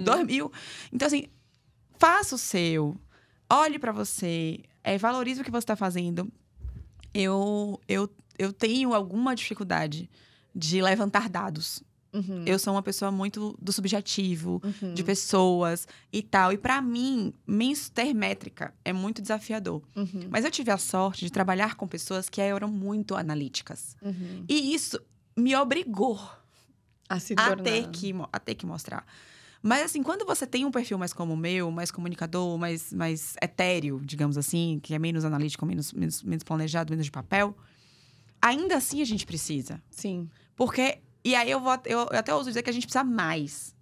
2000. Então, assim, faça o seu. Olhe pra você. Valorize o que você tá fazendo. Eu tenho alguma dificuldade de levantar dados. Uhum. Eu sou uma pessoa muito do subjetivo, Uhum. de pessoas e tal. E pra mim, ter métrica é muito desafiador. Uhum. Mas eu tive a sorte de trabalhar com pessoas que eram muito analíticas. Uhum. E isso me obrigou A se a tornar. ter que mostrar. Mas assim, quando você tem um perfil mais como o meu, mais comunicador, mais etéreo, digamos assim, que é menos analítico, menos planejado, menos de papel, ainda assim a gente precisa. Sim. Porque, e aí eu até ouso dizer que a gente precisa mais.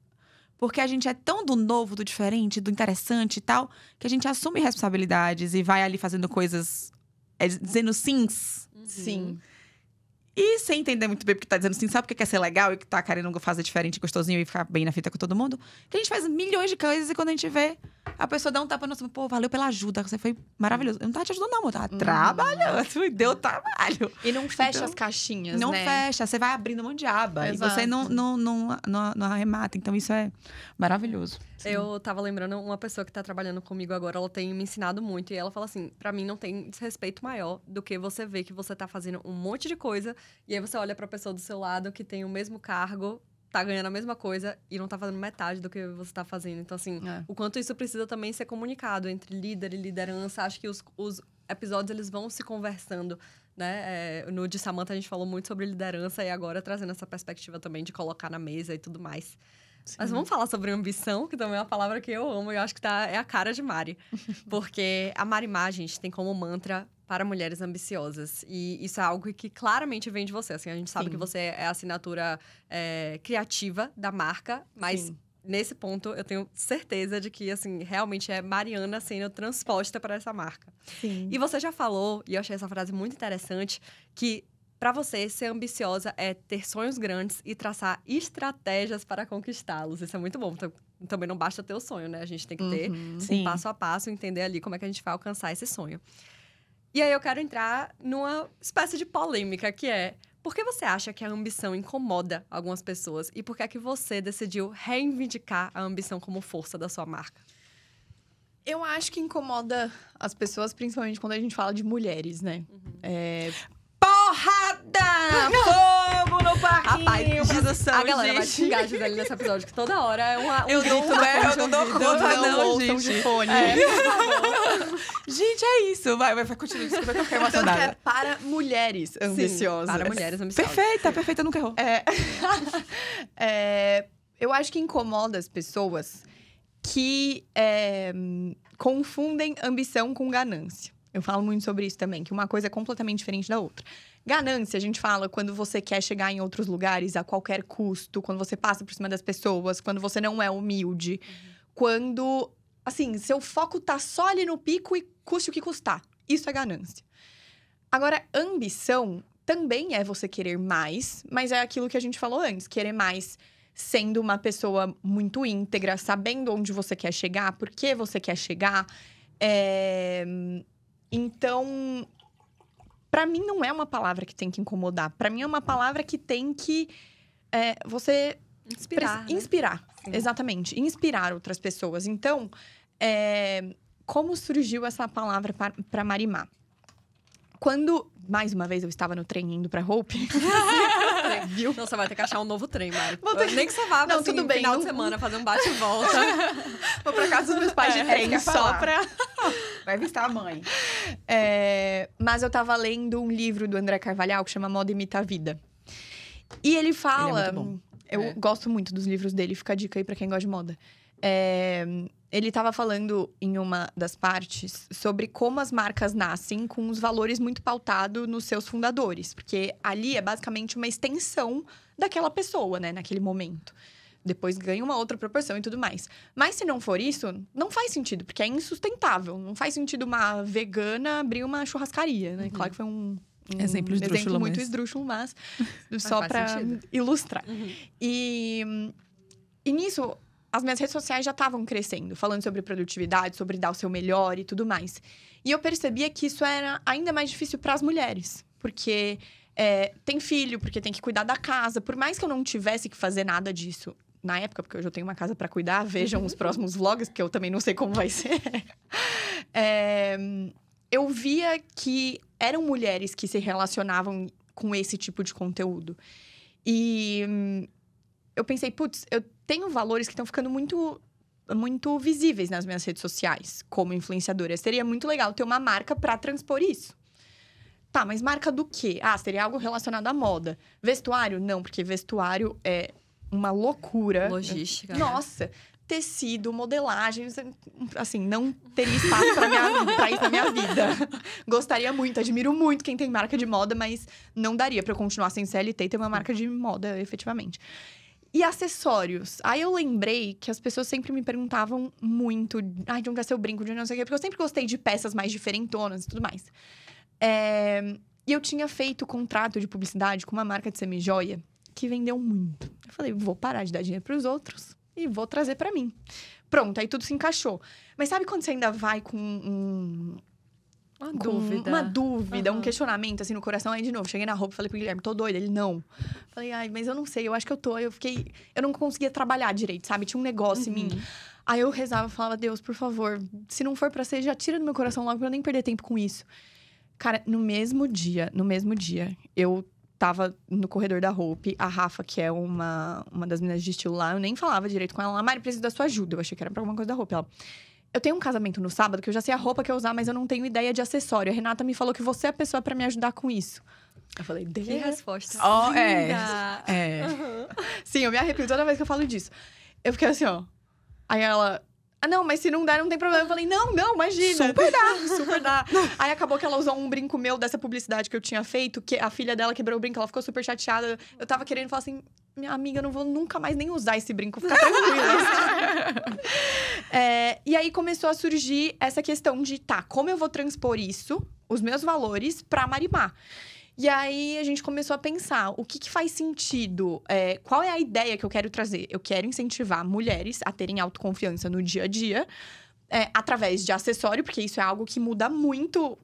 Porque a gente é tão do novo, do diferente, do interessante e tal, que a gente assume responsabilidades e vai ali fazendo coisas, dizendo sims. Sim. E sem entender muito bem porque tá dizendo sim, sabe porque quer ser legal e que tá querendo fazer diferente, gostosinho e ficar bem na fita com todo mundo. Que a gente faz milhões de coisas e quando a gente vê, a pessoa dá um tapa no nosso, pô, valeu pela ajuda, você foi maravilhoso. Eu não tava te ajudando não, eu tava trabalhando, deu trabalho. E não fecha Então, as caixinhas, Não né? fecha, você vai abrindo um monte de aba. Exato. E você não arremata. Então, isso é maravilhoso. Eu tava lembrando uma pessoa que tá trabalhando comigo agora, ela tem me ensinado muito. E ela fala assim, pra mim não tem desrespeito maior do que você ver que você tá fazendo um monte de coisa. E aí você olha pra pessoa do seu lado que tem o mesmo cargo, tá ganhando a mesma coisa e não tá fazendo metade do que você tá fazendo. Então, assim, o quanto isso precisa também ser comunicado entre líder e liderança. Acho que os episódios, eles vão se conversando, né? No de Samantha, a gente falou muito sobre liderança e agora trazendo essa perspectiva também de colocar na mesa e tudo mais. Sim. Mas vamos falar sobre ambição, que também é uma palavra que eu amo e eu acho que é a cara de Mari. Porque a Marimar, gente, tem como mantra para mulheres ambiciosas. E isso é algo que claramente vem de você. Assim, a gente sabe Sim. que você é a assinatura criativa da marca, mas Sim. nesse ponto eu tenho certeza de que, assim, realmente é Mariana sendo transposta para essa marca. Sim. E você já falou, e eu achei essa frase muito interessante, que para você, ser ambiciosa é ter sonhos grandes e traçar estratégias para conquistá-los. Isso é muito bom. Também não basta ter o sonho, né? A gente tem que ter Sim. um passo a passo, entender ali como é que a gente vai alcançar esse sonho. E aí eu quero entrar numa espécie de polêmica, que é... Por que você acha que a ambição incomoda algumas pessoas? E por que é que você decidiu reivindicar a ambição como força da sua marca? Eu acho que incomoda as pessoas, principalmente quando a gente fala de mulheres, né? Porrada! Fogo no parquinho! Produção, a galera vai gente. xingar a Gisele nesse episódio, que toda hora é um Eu grito não, no eu fone de não dou ouvido. conta, não, ouçam gente. de fone. Gente, é isso. Vai, continua. Desculpa que eu fiquei Tanto que é emocionada. para mulheres ambiciosas. Para mulheres ambiciosas. Perfeita, nunca errou. Eu acho que incomoda as pessoas que confundem ambição com ganância. Eu falo muito sobre isso também, que uma coisa é completamente diferente da outra. Ganância, a gente fala quando você quer chegar em outros lugares a qualquer custo, quando você passa por cima das pessoas, quando você não é humilde, quando, assim, seu foco tá só ali no pico e custe o que custar. Isso é ganância. Agora, ambição também é você querer mais, mas é aquilo que a gente falou antes, querer mais sendo uma pessoa muito íntegra, sabendo onde você quer chegar, por que você quer chegar. Então, pra mim não é uma palavra que tem que incomodar. Pra mim é uma palavra que tem que você Inspirar, né? inspirar. Sim. Exatamente, inspirar outras pessoas. Então, como surgiu essa palavra para Marimar? Quando, mais uma vez, eu estava no trem indo pra Hope. Viu? Então você vai ter que achar um novo trem, Mari. Vou ter que- Nem que você vá, Não, assim, tudo bem, final não- de semana, fazer um bate e volta. Vou pra casa dos meus pais de trem, quer só falar. pra... Vai visitar a mãe. Mas eu tava lendo um livro do André Carvalhal que chama Moda Imita a Vida. E ele fala... Ele é muito bom. Eu gosto muito dos livros dele, fica a dica aí pra quem gosta de moda. Ele tava falando em uma das partes sobre como as marcas nascem com os valores muito pautados nos seus fundadores. Porque ali é basicamente uma extensão daquela pessoa, né? Naquele momento. Depois ganha uma outra proporção e tudo mais. Mas se não for isso, não faz sentido, porque é insustentável. Não faz sentido uma vegana abrir uma churrascaria, né? Claro que foi um Exemplo esdrúxulo muito mesmo. esdrúxulo, mas só pra ilustrar. E nisso, as minhas redes sociais já estavam crescendo, falando sobre produtividade, sobre dar o seu melhor e tudo mais. E eu percebia que isso era ainda mais difícil para as mulheres, porque tem filho, porque tem que cuidar da casa. Por mais que eu não tivesse que fazer nada disso na época, porque hoje eu tenho uma casa para cuidar, vejam os próximos vlogs, porque eu também não sei como vai ser. Eu via que eram mulheres que se relacionavam com esse tipo de conteúdo. E eu pensei, putz, eu tenho valores que estão ficando muito, muito visíveis nas minhas redes sociais, como influenciadora. Seria muito legal ter uma marca para transpor isso. Tá, mas marca do quê? Ah, seria algo relacionado à moda. Vestuário? Não, porque vestuário é uma loucura. Logística. Nossa, tecido, modelagem, assim, não teria espaço pra isso na minha vida. Gostaria muito, admiro muito quem tem marca de moda, mas não daria pra eu continuar sem CLT e ter uma marca de moda, efetivamente. E acessórios. Aí eu lembrei que as pessoas sempre me perguntavam muito, de onde é seu brinco, de onde não sei o quê, porque eu sempre gostei de peças mais diferentonas e tudo mais. E eu tinha feito contrato de publicidade com uma marca de semijoia que vendeu muito. Eu falei, vou parar de dar dinheiro pros outros e vou trazer pra mim. Pronto, aí tudo se encaixou. Mas sabe quando você ainda vai com uma dúvida, um questionamento, assim, no coração? Aí, de novo, cheguei na roupa e falei pro Guilherme, tô doida. Ele, não. Falei, mas eu não sei, eu acho que eu tô. Eu não conseguia trabalhar direito, sabe? Tinha um negócio em mim. Aí eu rezava e falava, Deus, por favor, se não for pra ser, já tira do meu coração logo pra eu nem perder tempo com isso. Cara, no mesmo dia, eu tava no corredor da Hope, a Rafa, que é uma das meninas de estilo lá, eu nem falava direito com ela. Mari, preciso da sua ajuda. Eu achei que era pra alguma coisa da Hope. Ela, eu tenho um casamento no sábado, que eu já sei a roupa que eu usar, mas eu não tenho ideia de acessório. A Renata me falou que você é a pessoa pra me ajudar com isso. Eu falei, Que resposta. Sim, eu me arrepio toda vez que eu falo disso. Eu fiquei assim, ó. Aí ela... não, mas se não der, não tem problema. Eu falei, não, imagina. Super dá. Aí acabou que ela usou um brinco meu dessa publicidade que eu tinha feito, que a filha dela quebrou o brinco, ela ficou super chateada. Eu tava querendo falar assim, minha amiga, eu não vou nunca mais nem usar esse brinco, fica tranquila. E aí começou a surgir essa questão de, como eu vou transpor isso, os meus valores, pra Marimar? E aí, a gente começou a pensar, o que faz sentido? Qual é a ideia que eu quero trazer? Eu quero incentivar mulheres a terem autoconfiança no dia a dia, através de acessório, porque isso é algo que muda muito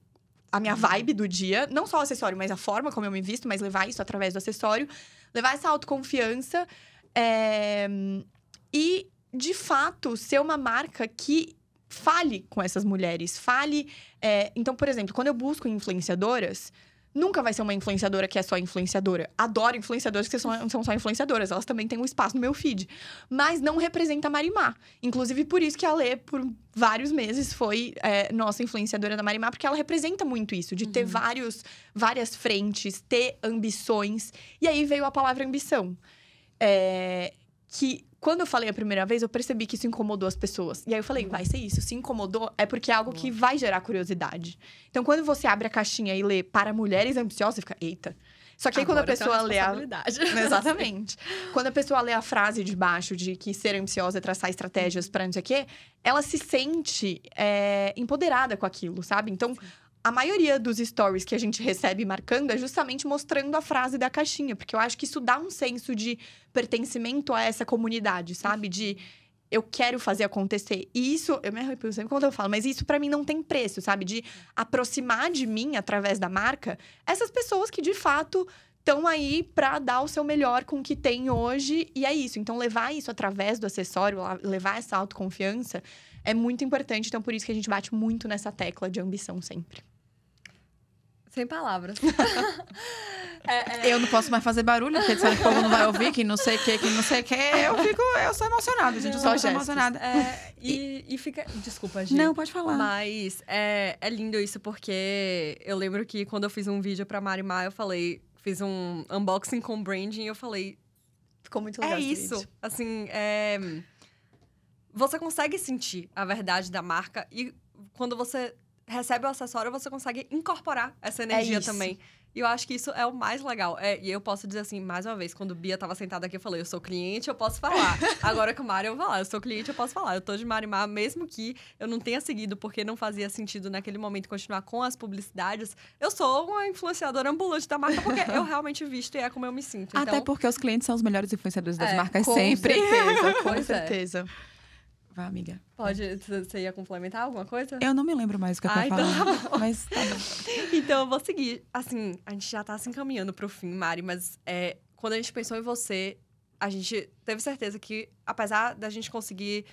a minha vibe do dia. Não só o acessório, mas a forma como eu me visto, mas levar isso através do acessório. Levar essa autoconfiança e, de fato, ser uma marca que fale com essas mulheres. Então, por exemplo, quando eu busco influenciadoras... Nunca vai ser uma influenciadora que é só influenciadora. Adoro influenciadoras que são só influenciadoras. Elas também têm um espaço no meu feed. Mas não representa a Marimar. Inclusive, por isso que a Lê, por vários meses, foi nossa influenciadora da Marimar. Porque ela representa muito isso. De ter várias frentes, ter ambições. E aí veio a palavra ambição. Que... Quando eu falei a primeira vez, eu percebi que isso incomodou as pessoas. E aí eu falei, vai ser isso. Se incomodou, é porque é algo que vai gerar curiosidade. Então, quando você abre a caixinha e lê para mulheres ambiциosas, você fica, eita. Só que aí quando a pessoa lê Exatamente. Quando a pessoa lê a frase de baixo de que ser ambiciosa é traçar estratégias para não sei o quê, ela se sente empoderada com aquilo, sabe? Então... A maioria dos stories que a gente recebe marcando é justamente mostrando a frase da caixinha. Porque eu acho que isso dá um senso de pertencimento a essa comunidade, sabe? De eu quero fazer acontecer. E isso, eu me arrepio sempre quando eu falo, mas isso pra mim não tem preço, sabe? De aproximar de mim, através da marca, essas pessoas que de fato estão aí pra dar o seu melhor com o que tem hoje. E é isso. Então, levar isso através do acessório, levar essa autoconfiança, é muito importante. Então, por isso que a gente bate muito nessa tecla de ambição sempre. Sem palavras. Eu não posso mais fazer barulho, porque sabe que o povo não vai ouvir, que não sei o que, eu sou emocionada, gente. Eu sou muito emocionada. E fica... Desculpa, Gi. Não, pode falar. Mas é lindo isso, porque eu lembro que quando eu fiz um vídeo pra Marimar, fiz um unboxing com branding, e eu falei... Ficou muito legal esse isso. vídeo. Assim, você consegue sentir a verdade da marca, e quando você recebe o acessório, você consegue incorporar essa energia também. E eu acho que isso é o mais legal. E eu posso dizer assim, mais uma vez, quando Bia tava sentada aqui, eu falei, eu sou cliente, eu posso falar. Agora que o Mário, eu vou falar, eu sou cliente, eu posso falar. Eu tô de Marimar, mesmo que eu não tenha seguido, porque não fazia sentido naquele momento continuar com as publicidades. Eu sou uma influenciadora ambulante da marca, porque eu realmente visto e é como eu me sinto. Até Então, porque os clientes são os melhores influenciadores das marcas com sempre. certeza, com Pois é. certeza. Vai, amiga. você ia complementar alguma coisa? Eu não me lembro mais o que eu tava então falando. tá bom. Mas tá bom. Então, eu vou seguir. Assim, a gente já tá se encaminhando pro fim, Mari, mas quando a gente pensou em você, a gente teve certeza que, apesar da gente conseguir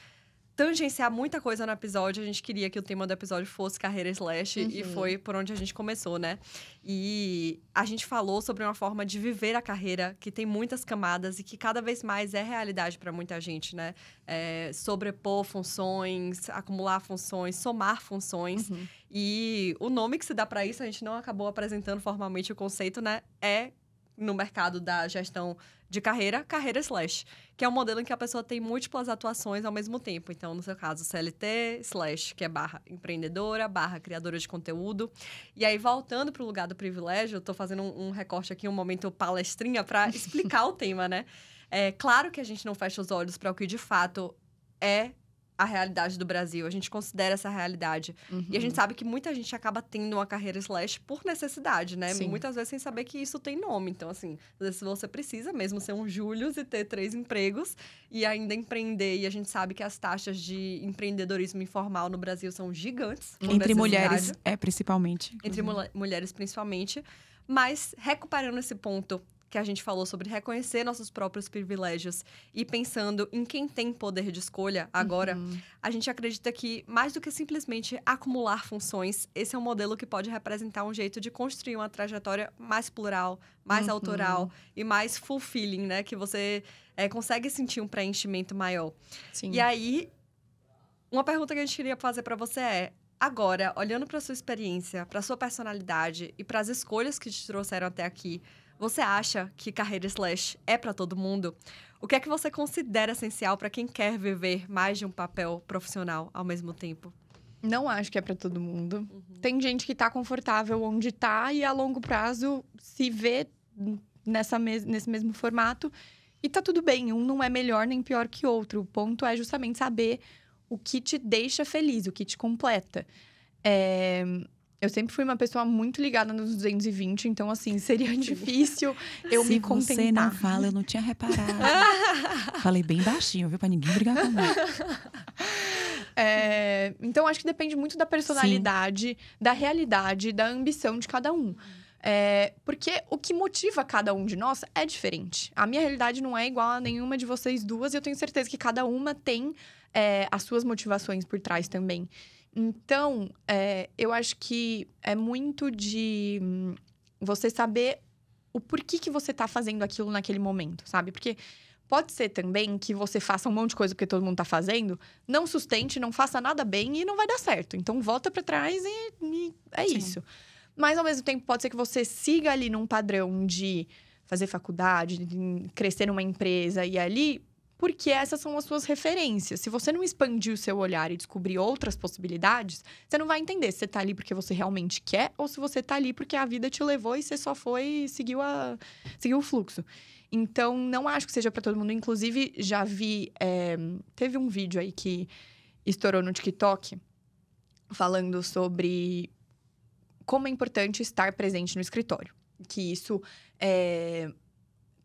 tangenciar muita coisa no episódio, a gente queria que o tema do episódio fosse carreira slash, e foi por onde a gente começou, né? E a gente falou sobre uma forma de viver a carreira que tem muitas camadas e que cada vez mais é realidade para muita gente, né? Sobrepor funções, acumular funções, somar funções. E o nome que se dá para isso, a gente não acabou apresentando formalmente o conceito, né? No mercado da gestão de carreira slash, que é um modelo em que a pessoa tem múltiplas atuações ao mesmo tempo. Então, no seu caso, CLT slash, que é barra empreendedora, barra criadora de conteúdo. E aí, voltando para o lugar do privilégio, eu tô fazendo um recorte aqui, um momento palestrinha, para explicar o tema, né? É claro que a gente não fecha os olhos para o que, de fato, é a realidade do Brasil. A gente considera essa realidade. E a gente sabe que muita gente acaba tendo uma carreira slash por necessidade, né? Sim. Muitas vezes sem saber que isso tem nome. Então, assim, às vezes você precisa mesmo ser um Július e ter 3 empregos e ainda empreender. E a gente sabe que as taxas de empreendedorismo informal no Brasil são gigantes. por Entre necessidade. mulheres, principalmente. Entre mulheres, principalmente. Mas, recuperando esse ponto que a gente falou sobre reconhecer nossos próprios privilégios e pensando em quem tem poder de escolha agora, a gente acredita que, mais do que simplesmente acumular funções, esse é um modelo que pode representar um jeito de construir uma trajetória mais plural, mais autoral e mais fulfilling, né? Que você consegue sentir um preenchimento maior. Sim. E aí, uma pergunta que a gente queria fazer para você é: agora, olhando para sua experiência, para sua personalidade e para as escolhas que te trouxeram até aqui, você acha que carreira slash é para todo mundo? O que é que você considera essencial para quem quer viver mais de um papel profissional ao mesmo tempo? Não acho que é pra todo mundo. Tem gente que tá confortável onde tá e a longo prazo se vê nesse mesmo formato e tá tudo bem. Um não é melhor nem pior que outro. O ponto é justamente saber o que te deixa feliz, o que te completa. Eu sempre fui uma pessoa muito ligada nos 220, então, assim, seria difícil eu me contentar. Se você não fala, eu não tinha reparado. Falei bem baixinho, viu? Pra ninguém brigar comigo. Então, acho que depende muito da personalidade, da realidade, da ambição de cada um. Porque o que motiva cada um de nós é diferente. A minha realidade não é igual a nenhuma de vocês duas, e eu tenho certeza que cada uma tem as suas motivações por trás também. Então, eu acho que é muito de você saber o porquê que você tá fazendo aquilo naquele momento, sabe? Porque pode ser também que você faça um monte de coisa porque todo mundo tá fazendo, não sustente, não faça nada bem e não vai dar certo. Então, volta pra trás e é Sim. isso. Mas, ao mesmo tempo, pode ser que você siga ali num padrão de fazer faculdade, de crescer numa empresa e ali, porque essas são as suas referências. Se você não expandir o seu olhar e descobrir outras possibilidades, você não vai entender se você tá ali porque você realmente quer ou se você tá ali porque a vida te levou e você só foi e seguiu o fluxo. Então, não acho que seja para todo mundo. Inclusive, já vi... teve um vídeo aí que estourou no TikTok falando sobre como é importante estar presente no escritório. Que isso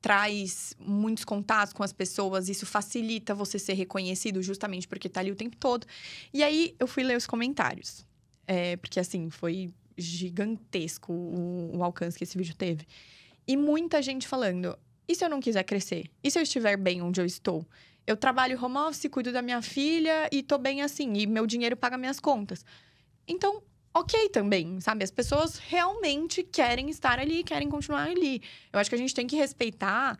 traz muitos contatos com as pessoas, isso facilita você ser reconhecido justamente porque tá ali o tempo todo. E aí, eu fui ler os comentários. Porque, assim, foi gigantesco o alcance que esse vídeo teve. E muita gente falando, e se eu não quiser crescer? E se eu estiver bem onde eu estou? Eu trabalho home office, cuido da minha filha e tô bem assim, e meu dinheiro paga minhas contas. Então, ok também, sabe? As pessoas realmente querem estar ali, querem continuar ali. Eu acho que a gente tem que respeitar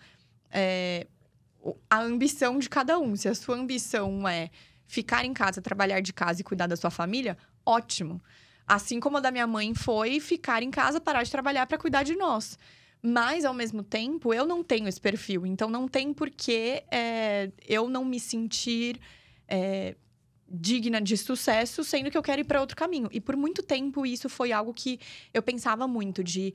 a ambição de cada um. Se a sua ambição é ficar em casa, trabalhar de casa e cuidar da sua família, ótimo. Assim como a da minha mãe foi ficar em casa, parar de trabalhar para cuidar de nós. Mas, ao mesmo tempo, eu não tenho esse perfil. Então, não tem por que eu não me sentir digna de sucesso, sendo que eu quero ir para outro caminho. E por muito tempo, isso foi algo que eu pensava muito de...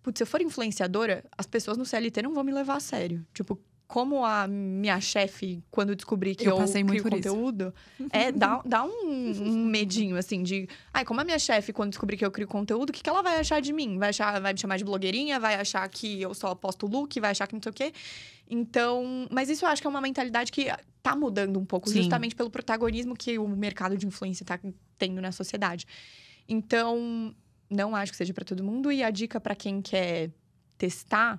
Putz, se eu for influenciadora, as pessoas no CLT não vão me levar a sério. Tipo, como a minha chefe, quando descobri que eu passei muito crio por isso. conteúdo, dá um medinho, assim, de... Ai, como a minha chefe, quando descobri que eu crio conteúdo, o que ela vai achar de mim? Vai me chamar de blogueirinha? Vai achar que eu só posto look? Vai achar que não sei o quê? Então... Mas isso eu acho que é uma mentalidade que tá mudando um pouco. Sim. Justamente pelo protagonismo que o mercado de influência tá tendo na sociedade. Então, não acho que seja para todo mundo. E a dica para quem quer testar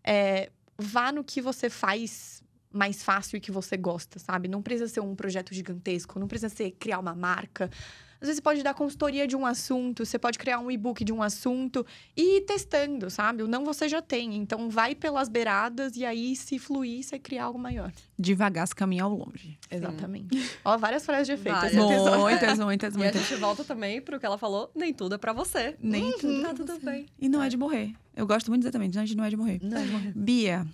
é... Vá no que você faz mais fácil e que você gosta, sabe? Não precisa ser um projeto gigantesco, não precisa ser criar uma marca. Às vezes você pode dar consultoria de um assunto, você pode criar um e-book de um assunto e ir testando, sabe? O não você já tem. Então, vai pelas beiradas e aí, se fluir, você cria algo maior. Devagar se caminha ao longe. Exatamente. Ó, várias frases de efeito. Várias. esse episódio. Muitas. E a gente volta também pro que ela falou, nem tudo é pra você. Nem tudo. Tá tudo bem. E não é de morrer. Eu gosto muito exatamente, não é de morrer. Não, Bia.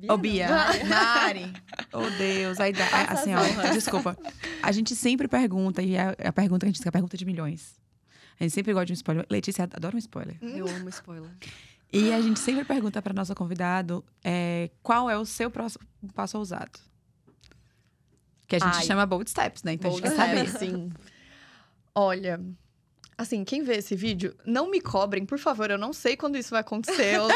Ô, Bia. Mari. Oh, Deus. Aí dá, assim, ó, desculpa. A gente sempre pergunta, e é a pergunta que a gente diz que é a pergunta de milhões. A gente sempre gosta de um spoiler. Letícia adora um spoiler. Eu amo spoiler. E a gente sempre pergunta para nossa convidado qual é o seu próximo passo ousado. Que a gente chama Bold Steps, né? Então a gente quer saber. Sim. Olha, assim, quem vê esse vídeo, não me cobrem, por favor. Eu não sei quando isso vai acontecer. Eu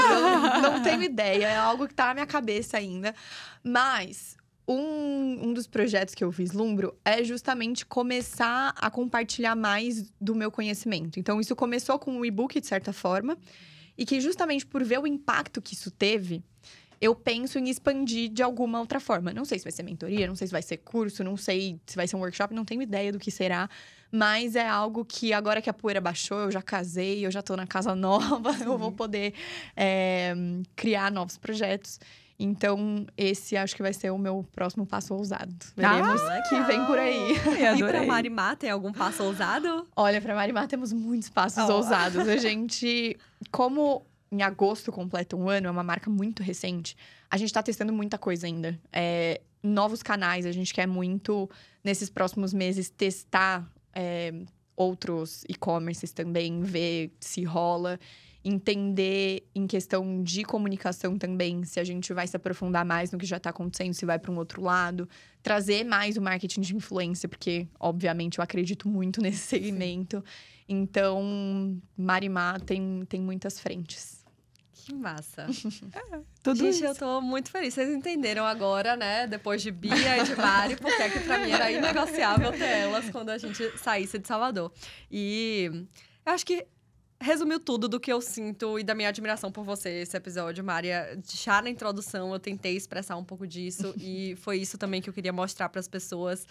não tenho ideia. É algo que tá na minha cabeça ainda. Mas um dos projetos que eu vislumbro é justamente começar a compartilhar mais do meu conhecimento. Então, isso começou com um e-book, de certa forma. E que justamente por ver o impacto que isso teve, eu penso em expandir de alguma outra forma. Não sei se vai ser mentoria, não sei se vai ser curso, não sei se vai ser um workshop, não tenho ideia do que será. Mas é algo que agora que a poeira baixou, eu já casei, eu já tô na casa nova, eu vou poder criar novos projetos. Então, esse acho que vai ser o meu próximo passo ousado. Veremos que vem por aí. E pra Marimar, tem algum passo ousado? Olha, pra Marimar temos muitos passos ousados. A gente, como em agosto completa um ano, é uma marca muito recente, a gente tá testando muita coisa ainda. Novos canais, a gente quer muito, nesses próximos meses, testar outros e-commerces também, ver se rola. Entender em questão de comunicação também, se a gente vai se aprofundar mais no que já está acontecendo, se vai para um outro lado. Trazer mais o marketing de influência, porque, obviamente, eu acredito muito nesse segmento. Então, Marimar tem muitas frentes. Que massa. Tudo Gente, isso. eu tô muito feliz. Vocês entenderam agora, né? Depois de Bia e de Mari, porque é que pra mim era inegociável ter elas quando a gente saísse de Salvador. E eu acho que resumiu tudo do que eu sinto e da minha admiração por você, esse episódio, Mária. Já na introdução, eu tentei expressar um pouco disso. E foi isso também que eu queria mostrar para as pessoas.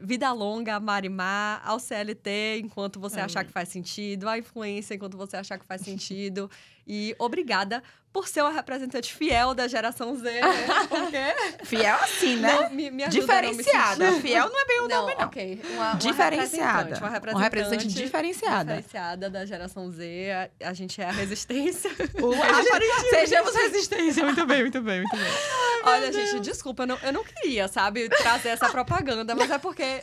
Vida longa, Marimar, ao CLT, enquanto você achar que faz sentido. A influência, enquanto você achar que faz sentido. E obrigada por ser uma representante fiel da geração Z, né? Porque... Fiel assim, né? Não, me ajuda Diferenciada. a não me sentir... Fiel não é bem o nome, não. Ok. Diferenciada. Uma representante diferenciada. Diferenciada da geração Z. A gente é a resistência. Sejamos resistência. Muito bem. Olha, gente, desculpa. Eu não queria, sabe, trazer essa propaganda. Mas é porque...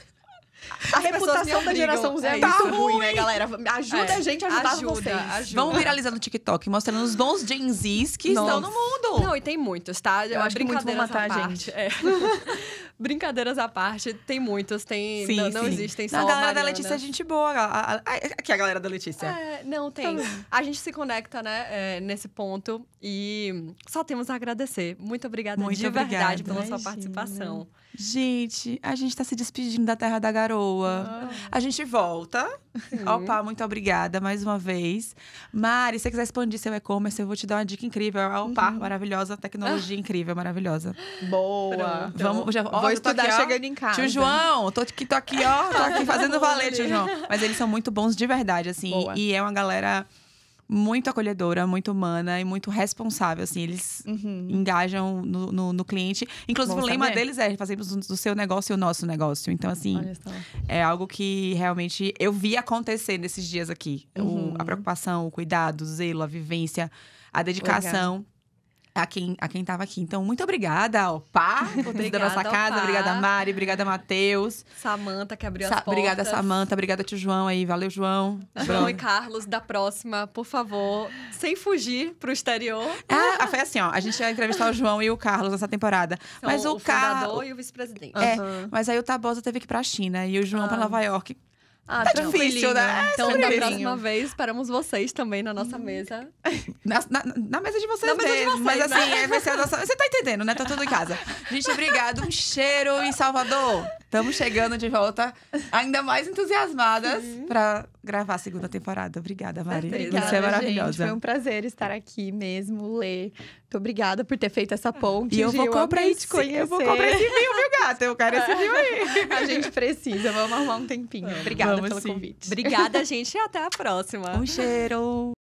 A reputação da geração Z é muito ruim, né, galera? Ajuda a gente a ajudar vocês. Ajuda. Vamos viralizar no TikTok, mostrando os bons Gen Zs que estão no mundo. Não, e tem muitos, tá? Eu acho que muitos vão matar a gente. Brincadeiras à parte, tem muitos. Não existem só a galera da Marianas. Letícia é gente boa. Aqui é a galera da Letícia. Não, tem. A gente se conecta, né, nesse ponto. E só temos a agradecer. Muito obrigada verdade pela sua participação. Gente, a gente tá se despedindo da Terra da Garoa. A gente volta. Opa, muito obrigada mais uma vez. Mari, se você quiser expandir seu e-commerce, eu vou te dar uma dica incrível. Opa, maravilhosa, tecnologia incrível, maravilhosa. Boa. Vamos, vou estudar aqui, chegando em casa. Tio João, tô aqui, ó. Tô aqui fazendo valer, tio João. Mas eles são muito bons de verdade, assim. Boa. E é uma galera muito acolhedora, muito humana e muito responsável, assim. Eles engajam no cliente. Inclusive, Bom o lema saber. deles é: fazemos do seu negócio o nosso negócio. Então, assim, Olha só. é algo que realmente eu vi acontecer nesses dias aqui. A preocupação, o cuidado, o zelo, a vivência, a dedicação. a quem tava aqui. Então, muito obrigada ao Pá, por ter ido da nossa Obrigada ao casa. Pá. Obrigada, Mari. Obrigada, Matheus. Samanta, que abriu as portas. Obrigada, Samanta. Obrigada, tio João aí. Valeu, João. João e Carlos, da próxima, por favor, sem fugir pro exterior. Foi assim, ó. A gente ia entrevistar o João e o Carlos nessa temporada. São Mas o fundador e o vice-presidente. Mas aí o Tabosa teve que ir pra China e o João pra Nova York. Ah, Tá difícil, né? Então, da tranquilinho. próxima vez, esperamos vocês também na nossa mesa. Na mesa de vocês Na mesa de mesmo. vocês, Mas assim, né? vai ser a nossa... Você tá entendendo, né? Tá tudo em casa. Gente, obrigado. Um cheiro em Salvador. Estamos chegando de volta, ainda mais entusiasmadas pra gravar a segunda temporada. Obrigada, Mari. Obrigada, Você é maravilhosa. Gente, foi um prazer estar aqui mesmo, Lê. Muito obrigada por ter feito essa ponte. E eu vou Gil, comprar amei esse, te conhecer. eu vou comprar esse vinho, viu, gata? Eu quero esse vinho aí. A gente precisa, vamos arrumar um tempinho. Obrigada Vamos pelo sim. convite. Obrigada, gente, e até a próxima. Um cheiro.